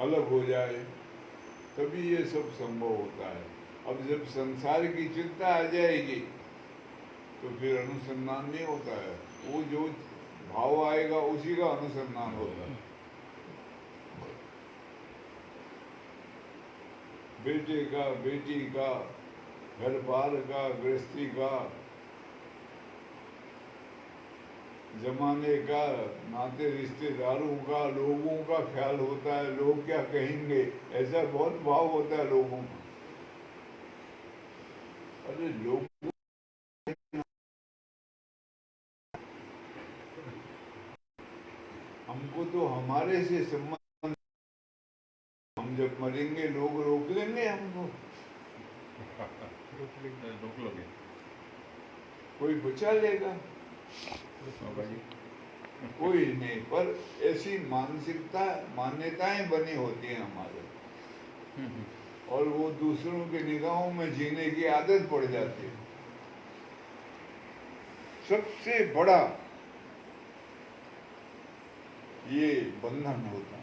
अलग हो जाए, तभी ये सब संभव होता है। अब जब संसार की चिंता आ जाएगी तो फिर अनुसंधान नहीं होता है। वो जो भाव आएगा उसी का अनुसंधान होता है। बेटे का, बेटी का, घर बार का, गृहस्थी का, जमाने का, नाते रिश्तेदारों का, लोगों का ख्याल होता है। लोग क्या कहेंगे, ऐसा बहुत भाव होता है लोगों का। अरे लोग हमको तो हमारे से संबंध, हम जब मरेंगे लोग रोक लेंगे हमको, रोक लोगे? कोई बचा लेगा? कोई नहीं। पर ऐसी मानसिकता, मान्यताएं बनी होती हैं हमारे, और वो दूसरों के निगाहों में जीने की आदत पड़ जाती है। सबसे बड़ा ये बंधन होता है।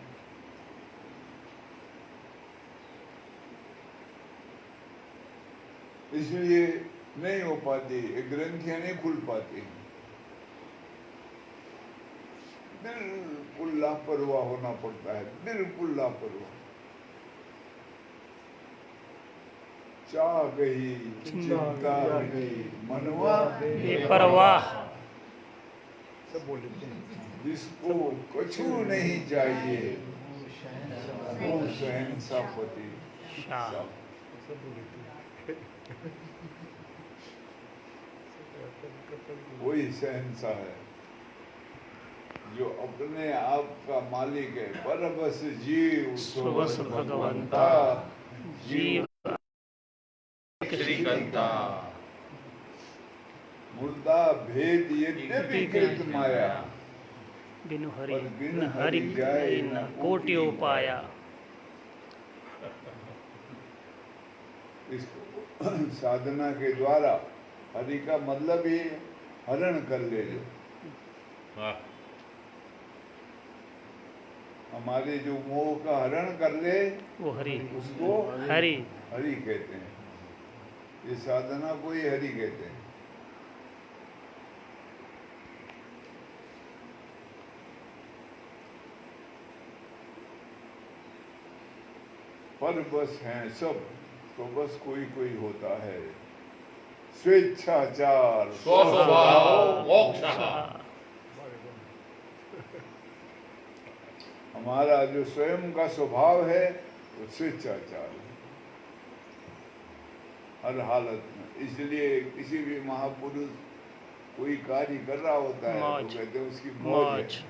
इसलिए नहीं हो पाती, ग्रंथियां नहीं खुल पाती। बिल्कुल लापरवाह होना पड़ता है, बिल्कुल लापरवाह। चाह गई चिंता गई मनवा बेपरवाह। जिसको कछु नहीं चाहिए वो शहंशाह पति। शाह। वही शहंशाह है जो अपने आप का मालिक है। पर बस जीव सुबस भगवंता, जीव श्रीकंता मुर्दा भेद यद्यपि कृत माया, बिनु हरि पर बिन न हरि हरि जाए न कोटि उपाया। इस साधना के द्वारा हरि का मतलब ही हरण कर ले। जो हाँ, हमारे जो मोह का हरण कर ले वो हरि, उसको हरि। हरि कहते हैं। ये साधना को ही हरि कहते हैं। पर बस हैं सब, तो बस कोई कोई होता है। स्वेच्छाचार स्वस्वभाव मोक्ष। हमारा जो स्वयं का स्वभाव है वो स्वेच्छाचार है हर हालत में। इसलिए किसी भी महापुरुष कोई कार्य कर रहा होता है तो कहते हैं उसकी मौज है।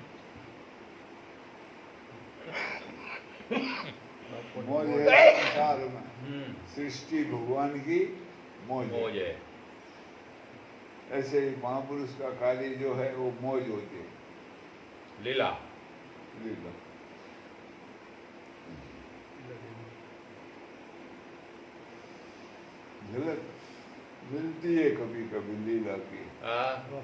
मौज है संसार में, सृष्टि भगवान की मौज मौज है। है। ऐसे ही महापुरुष का कार्य जो है वो मौज होती है, लीला। लीला। झलक मिलती है कभी कभी लीला की, हाँ,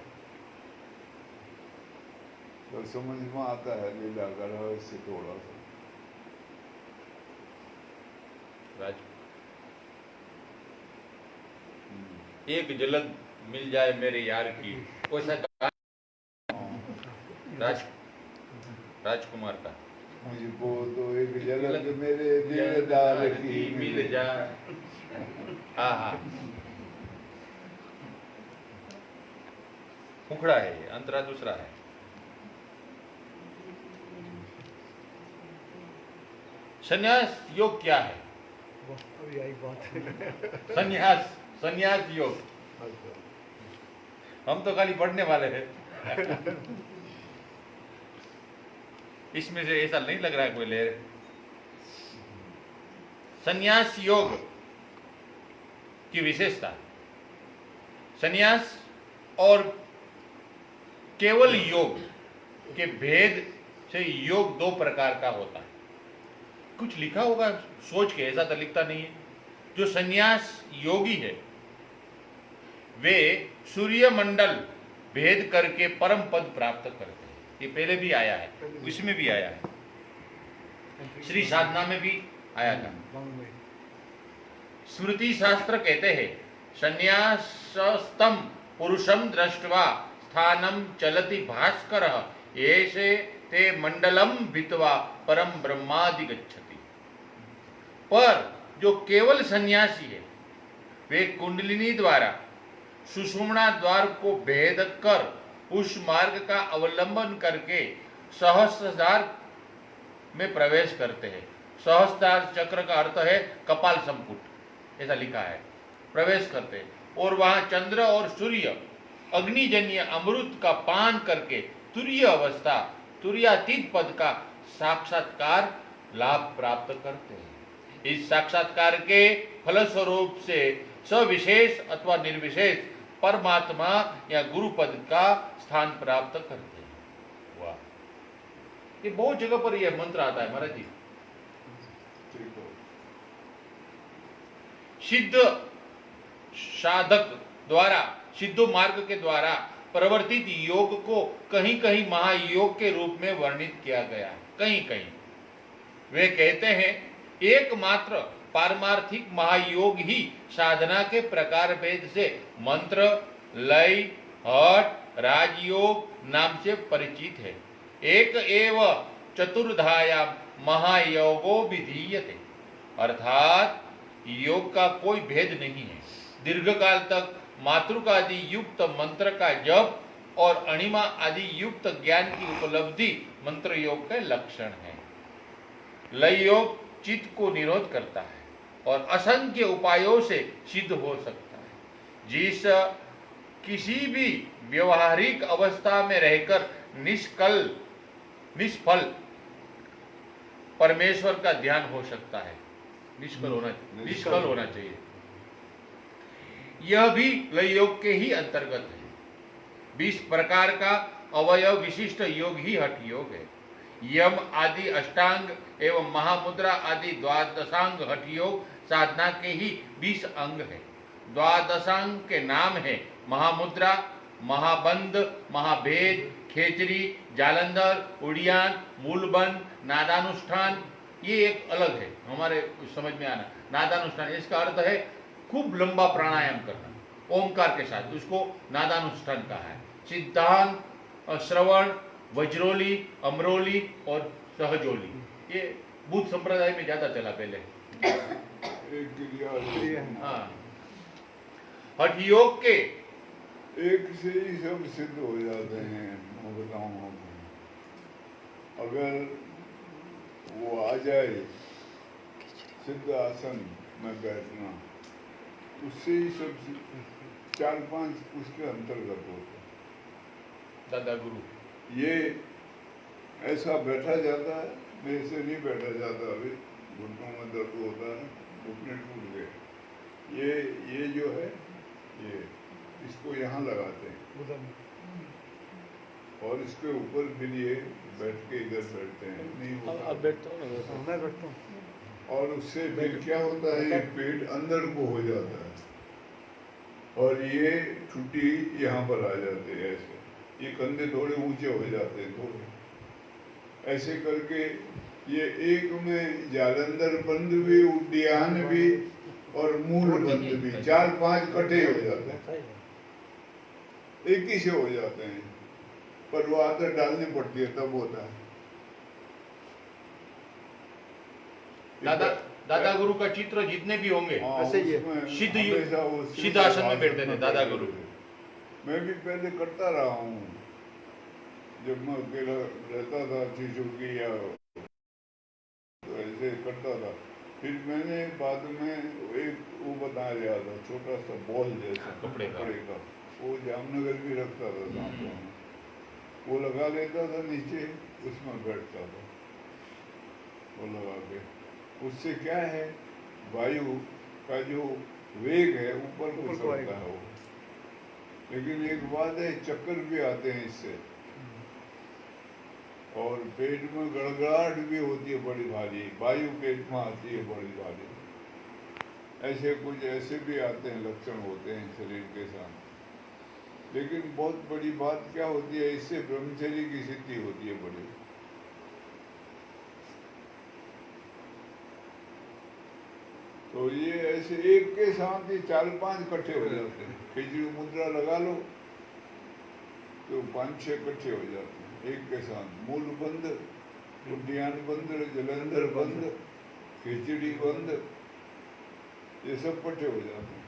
तो समझ में आता है लीला का रहस्य थोड़ा सा। राज एक झलक मिल जाए मेरे यार की, वैसा कहा राजकुमार का। मुझको तो एक झलक मेरे दिलदार की मिल जाए। हाँ हाँ, उखड़ा है ये, अंतरा दूसरा है। संन्यास योग क्या है? अभी आई बात। संन्यास योग, हम तो खाली पढ़ने वाले हैं। इसमें से ऐसा नहीं लग रहा है कोई ले। संन्यास योग की विशेषता, संन्यास और केवल योग के भेद से योग दो प्रकार का होता है। कुछ लिखा होगा सोच के, ऐसा तो लिखता नहीं है। जो संन्यास योगी है वे सूर्य मंडल भेद करके परम पद प्राप्त करते हैं। ये पहले भी आया है, इसमें भी आया है, श्री साधना में भी आया था। स्मृति शास्त्र कहते हैं संन्यासस्तम पुरुषम दृष्ट्वा स्थानम चलति भास्करः ऐसे ते मंडलम भित्वा परम ब्रह्मादि गच्छति। पर जो केवल सन्यासी है वे कुंडलिनी द्वारा सुषुम्ना द्वार को भेद कर उस मार्ग का अवलंबन करके सहस्त्रद्वार में प्रवेश करते हैं। सहस्त्रद्वार चक्र का अर्थ है कपाल संपुट, ऐसा लिखा है। प्रवेश करते हैं और वहां चंद्र और सूर्य अग्निजन्य अमृत का पान करके तुरीय अवस्था, तुरीयातीत पद का साक्षात्कार लाभ प्राप्त करते हैं। इस साक्षात्कार के फलस्वरूप से सविशेष अथवा निर्विशेष परमात्मा या गुरु पद का स्थान प्राप्त करते हैं। वाह, ये बहुत जगह पर यह मंत्र आता है महाराज जी। सिद्ध साधक द्वारा, सिद्ध मार्ग के द्वारा प्रवर्तित योग को कहीं कहीं महायोग के रूप में वर्णित किया गया है। कहीं कहीं वे कहते हैं एकमात्र पारमार्थिक महायोग ही साधना के प्रकार भेद से मंत्र, लय, हठ, राजयोग नाम से परिचित है। एक एव चतुर्धायाम महायोगो विधीयते, अर्थात योग का कोई भेद नहीं है। दीर्घकाल तक मातृकादि युक्त मंत्र का जप और अणिमा आदि युक्त ज्ञान की उपलब्धि मंत्र योग के लक्षण है। लय योग चित्त को निरोध करता है और असंख्य उपायों से सिद्ध हो सकता है। जिस किसी भी व्यवहारिक अवस्था में रहकर निष्फल परमेश्वर का ध्यान हो सकता है। निष्कल होना चाहिए। यह भी लय योग के ही अंतर्गत है। 20 प्रकार का अवयव विशिष्ट योग ही हठ योग है। यम आदि अष्टांग एवं महामुद्रा आदि द्वादशांग हठ योग साधना के ही 20 अंग है। द्वादशांग के नाम है महामुद्रा, महाबंध, महाभेद, खेचरी, जालंधर, उड़ियान, मूलबंध, नादानुष्ठान। ये एक अलग है, हमारे समझ में आना। नादानुष्ठान इसका अर्थ है खूब लंबा प्राणायाम करना ओंकार के साथ, उसको नादानुष्ठान कहा है। सिद्धांत, श्रवण, वज्रोली, अमरोली और सहजोली, ये बुद्ध संप्रदाय में ज्यादा चला पहले। हाँ, हठ योग के एक से ही सब सिद्ध हो जाते हैं। मैं बताऊं, अगर वो आ जाए सिद्ध आसन में बैठना, उससे ही सब 4-5 उसके अंतर्गत होते। दादा गुरु ये ऐसा बैठा जाता है, मेरे से नहीं बैठा जाता। अभी घुटनों में दर्द होता है, घुटने टूट गए। ये जो है, ये इसको यहाँ लगाते हैं और इसके ऊपर फिर ये बैठ के इधर बैठते हैं। नहीं होता। अब बैठता हूँ ना, मैं बैठता हूँ। और उससे फिर क्या होता है, ये पेट अंदर को हो जाता है। और ये छुट्टी यहाँ पर आ जाते हैं ऐसे, ये कंधे थोड़े ऊंचे हो जाते हैं थोड़े, ऐसे करके ये एक में जालंधर बंद भी, उद्यान भी और मूल बंद भी, 4-5 इकट्ठे हो जाते हैं, एक ही से हो जाते हैं, पर वो आदत डालनी पड़ती है तब होता है। दादा गुरु का चित्र जितने भी होंगे ऐसे ही है। सिद्ध आसन में बैठते थे दादा गुरु। मैं भी पहले करता रहा हूँ, जब मैं अकेला रहता था चीजों की या तो ऐसे करता था। फिर मैंने बाद में एक वो बना लिया था, छोटा सा बॉल जैसा कपड़े का, वो जामनगर भी रखता था दांतों में, वो लगा लेता था नीचे, उसमें बैठता था वो लगा के। उससे क्या है, वायु का जो वेग है ऊपर को चलता है वो, लेकिन एक बात है, चक्कर भी आते हैं इससे, और पेट में गड़गड़ाहट भी होती है बड़ी भारी, वायु पेट में आती है बड़ी भारी, ऐसे कुछ ऐसे भी आते हैं, लक्षण होते हैं शरीर के साथ। लेकिन बहुत बड़ी बात क्या होती है, इससे ब्रह्मचर्य की सिद्धि होती है बड़ी। तो ये ऐसे एक के साथ ही 4-5 इकट्ठे हो जाते हैं। खिचड़ी मुद्रा लगा लो तो 5-6 इकट्ठे हो जाते हैं एक के साथ। मूल बंद, उद्यान बंद, जलंधर बंद, खिचड़ी बंद, ये सब इकट्ठे हो जाते हैं।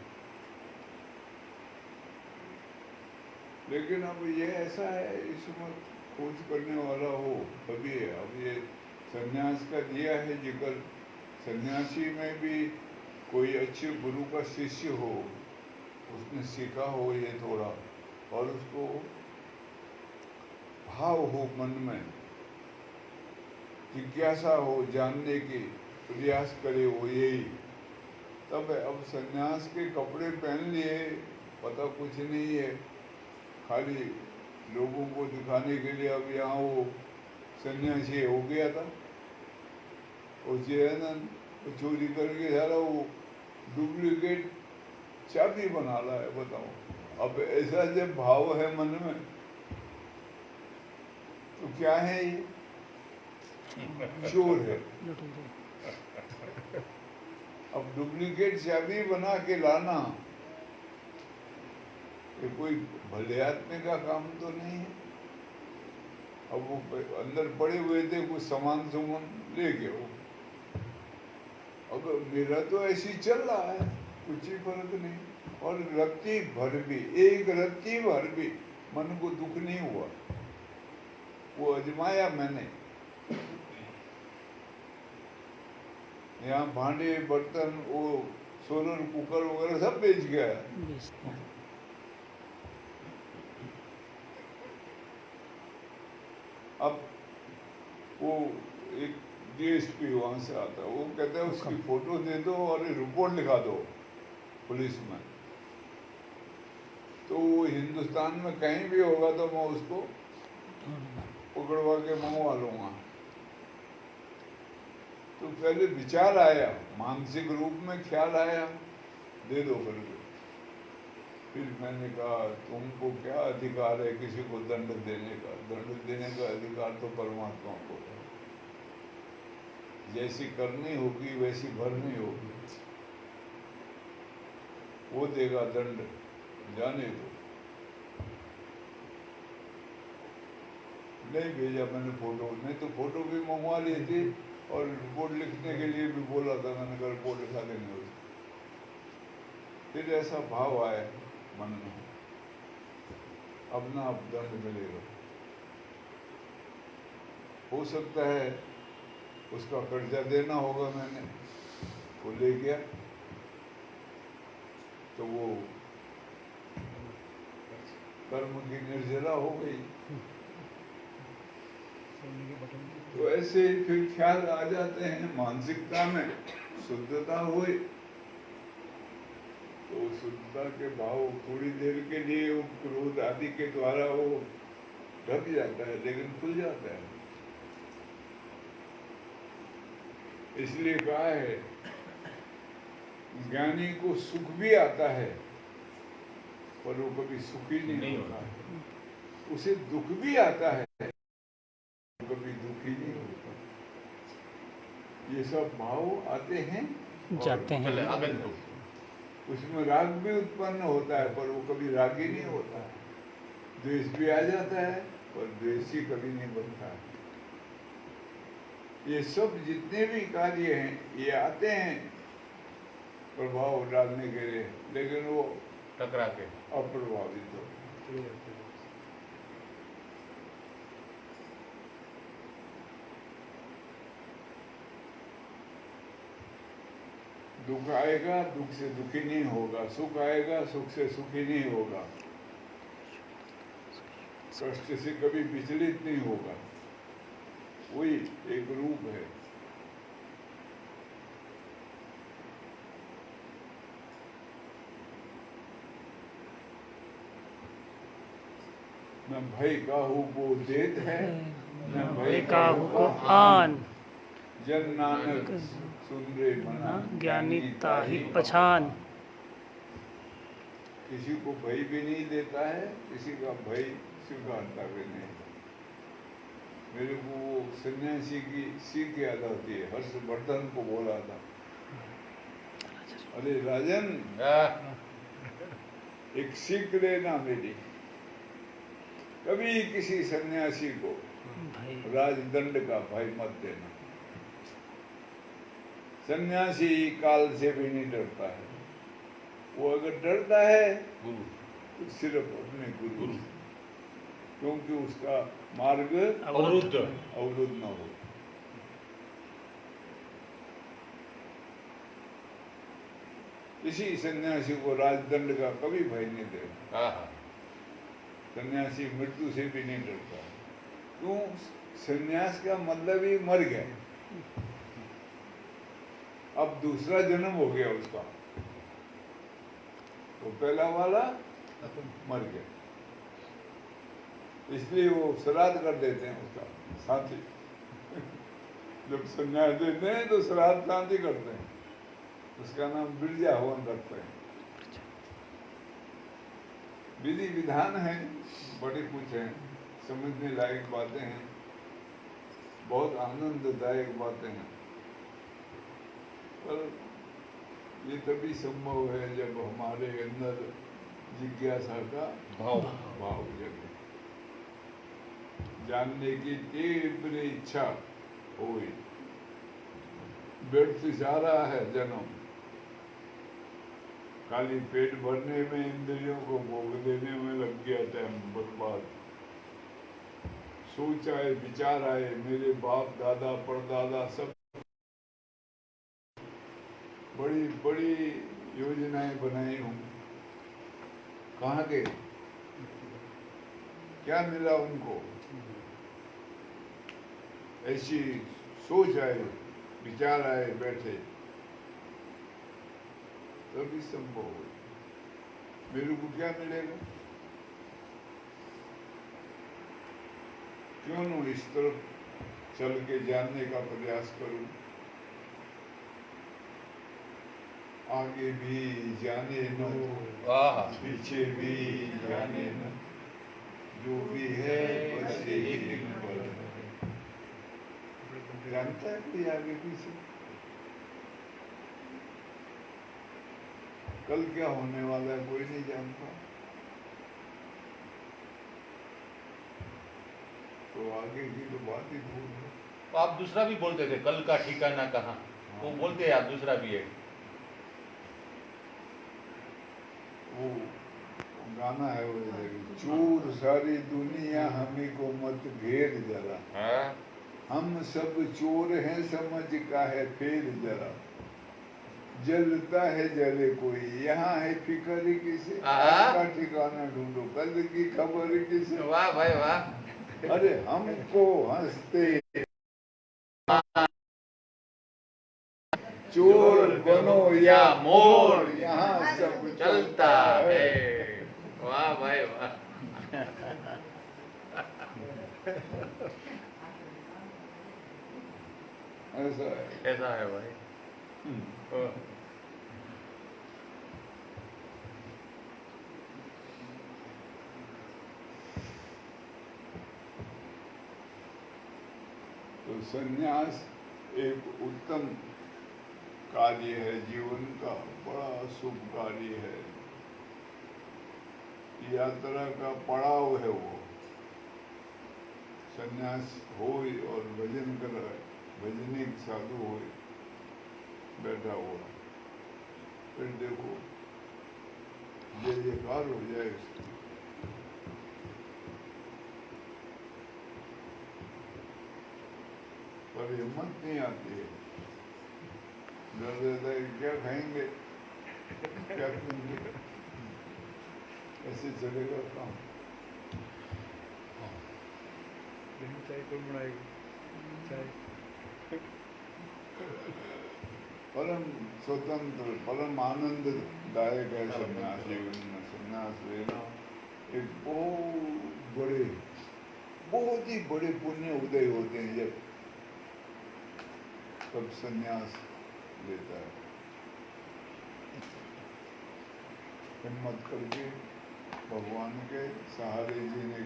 लेकिन अब ये ऐसा है, इसमें खोज करने वाला हो तभी है। अब ये संन्यास का दिया है जिक्र, सन्यासी में भी कोई अच्छे गुरु का शिष्य हो, उसने सीखा हो ये थोड़ा, और उसको भाव हो मन में, जिज्ञासा हो, जानने की प्रयास करे वो, यही तब है। अब सन्यास के कपड़े पहन लिए, पता कुछ नहीं है, खाली लोगों को दिखाने के लिए अब यहाँ वो सन्यासी हो गया था, और जयनंद चोरी करके सारा वो डुप्लीकेट चाबी बना रहा है, बताओ। अब ऐसा जब भाव है मन में तो क्या है ये, चोर है। अब डुप्लीकेट चाबी बना के लाना ये कोई भले आदमी का काम तो नहीं है। अब वो अंदर पड़े हुए थे, कुछ सामान ले गए वो। अब मेरा तो ऐसी चल रहा है, कुछ ही फर्क नहीं, और रत्ती भर भी, एक रत्ती भर भी मन को दुख नहीं हुआ। वो अजमाया मैंने, यहाँ भांडे बर्तन, वो सोलर कुकर वगैरह सब बेच गया। अब वो एक डीएसपी वहाँ से आता, वो कहता है उसकी फोटो दे दो और रिपोर्ट लिखा दो पुलिस में। तो वो हिंदुस्तान में कहीं भी होगा तो मैं उसको पकड़वा के मंगवा लूँगा। तो पहले विचार आया, मानसिक रूप में ख्याल आया, दे दो करके। फिर मैंने कहा तुमको क्या अधिकार है किसी को दंड देने का? दंड देने का अधिकार तो परमात्मा को है। जैसी करनी होगी वैसी भरनी होगी, वो देगा दंड, जाने दो। नहीं भेजा मैंने फोटो, नहीं तो फोटो भी मंगवा ली थी और रिपोर्ट लिखने के लिए भी बोला था मैंने, कल रिपोर्ट लिखा देंगे उसको। फिर ऐसा भाव आया मन में, अब ना अब दंड मिलेगा। हो सकता है उसका कर्जा देना होगा, मैंने वो ले गया तो वो कर्म की निर्जला हो गई। तो ऐसे फिर ख्याल आ जाते हैं, मानसिकता में शुद्धता हुई तो शुद्धता के भाव थोड़ी देर के लिए वो क्रोध आदि के द्वारा वो ढक जाता है, लेकिन खुल जाता है। इसलिए कहा है ज्ञानी को सुख भी आता है पर वो कभी सुखी नहीं नहीं होता है। उसे दुख भी आता है, कभी दुखी नहीं होता। ये सब भाव आते हैं और जाते हैं। चले आगंतुक। उसमें राग भी उत्पन्न होता है, पर वो कभी रागी नहीं होता है। द्वेष भी आ जाता है, पर द्वेषी कभी नहीं बनता है। ये सब जितने भी कार्य हैं ये आते हैं प्रभाव डालने के लिए, लेकिन वो टकरा के अप्रभावित हो। दुख आएगा, दुख से दुखी नहीं होगा। सुख आएगा, सुख से सुखी नहीं होगा। कष्ट से कभी विचलित नहीं होगा। वही एक रूप है। न भय काहू को देत है, न भय काहू को आन, जन नानक सुंदरे मना ज्ञानी ताहि पछान। किसी को भय भी नहीं देता है, किसी का भय स्वीकारता भी नहीं। मेरे को वो सन्यासी की सीख याद आती है। हर्षवर्धन को बोला था, अरे राजन, एक सीख लेना मेरी, कभी किसी सन्यासी को राजदंड का भय मत देना। सन्यासी काल से भी नहीं डरता है। वो अगर डरता है गुरु, तो सिर्फ अपने गुरु, क्योंकि उसका मार्ग अवरुद्ध अवरुद्ध न हो। किसी सन्यासी को राजदंड का कभी भय नहीं देगा। सन्यासी मृत्यु से भी नहीं डरता। क्यों? सन्यास का मतलब ही मर गया, अब दूसरा जन्म हो गया उसका। वो पहला वाला मर गया, इसलिए वो श्राद्ध कर देते हैं उसका शांति। जब संन्यास देते हैं तो श्राद्ध शांति करते हैं। उसका नाम बिरजा हवन करते हैं। विधि विधान है, बड़े कुछ हैं, समझने लायक बातें हैं, बहुत आनंददायक बातें हैं। पर ये तभी संभव है जब हमारे अंदर जिज्ञासा का भाव जगे, जानने की तीव्र इच्छा हुई। व्यर्थ जा रहा है जन्म, खाली पेट भरने में, इंद्रियों को भोग देने में लग गया टाइम बर्बाद। सोच आए, विचार आए, मेरे बाप दादा परदादा सब बड़ी बड़ी योजनाएं बनाई हूँ, कहाँ गए? क्या मिला उनको? ऐसी सोच आए, विचार आए, बैठे, तभी संभव हो। मेरे को क्या मिलेगा? क्यों न इस तरफ चल के जानने का प्रयास करूं? आगे भी जाने न, पीछे भी जाने न, जो भी है बस एक दिन पर। जानता है कोई आगे पीछे? कल क्या होने वाला है कोई नहीं जानता। तो आगे की तो बात ही भूल है। तो आप दूसरा भी बोलते थे, कल का ठिकाना कहाँ, वो बोलते हैं आप दूसरा भी है। वो गाना है वो, चूर सारी दुनिया हमें को मत घेर जरा, हम सब चोर हैं समझ का है फेर जरा, जलता है जले कोई, यहाँ है फिक्र किसे, का ठिकाना ढूंढो, कल की खबर किसे। वाह भाई वाह। अरे हमको हंसते चोर बनो या मोर, यहाँ सब चलता है। वाह भाई वाह। ऐसा है। ऐसा है भाई। तो संन्यास एक उत्तम कार्य है, जीवन का बड़ा शुभ कार्य है, यात्रा का पड़ाव है वो। संन्यास हो और भजन कर रहा है, भजनिक साधु हो बैठा हुआ, फिर देखो जय जयकार हो जाए उसकी। पर हिम्मत नहीं आती है, डर रहता है क्या खाएंगे क्या पिएंगे, ऐसे चलेगा काम। नहीं चाय कौन बनाएगा चाय। परम स्वतंत्र, परम आनंददायक है संन्यास। जीवन में संन्यास लेना एक बहुत ही बड़े पुण्य उदय होते हैं जब तब संन्यास लेता है। हिम्मत करके भगवान के सहारे जीने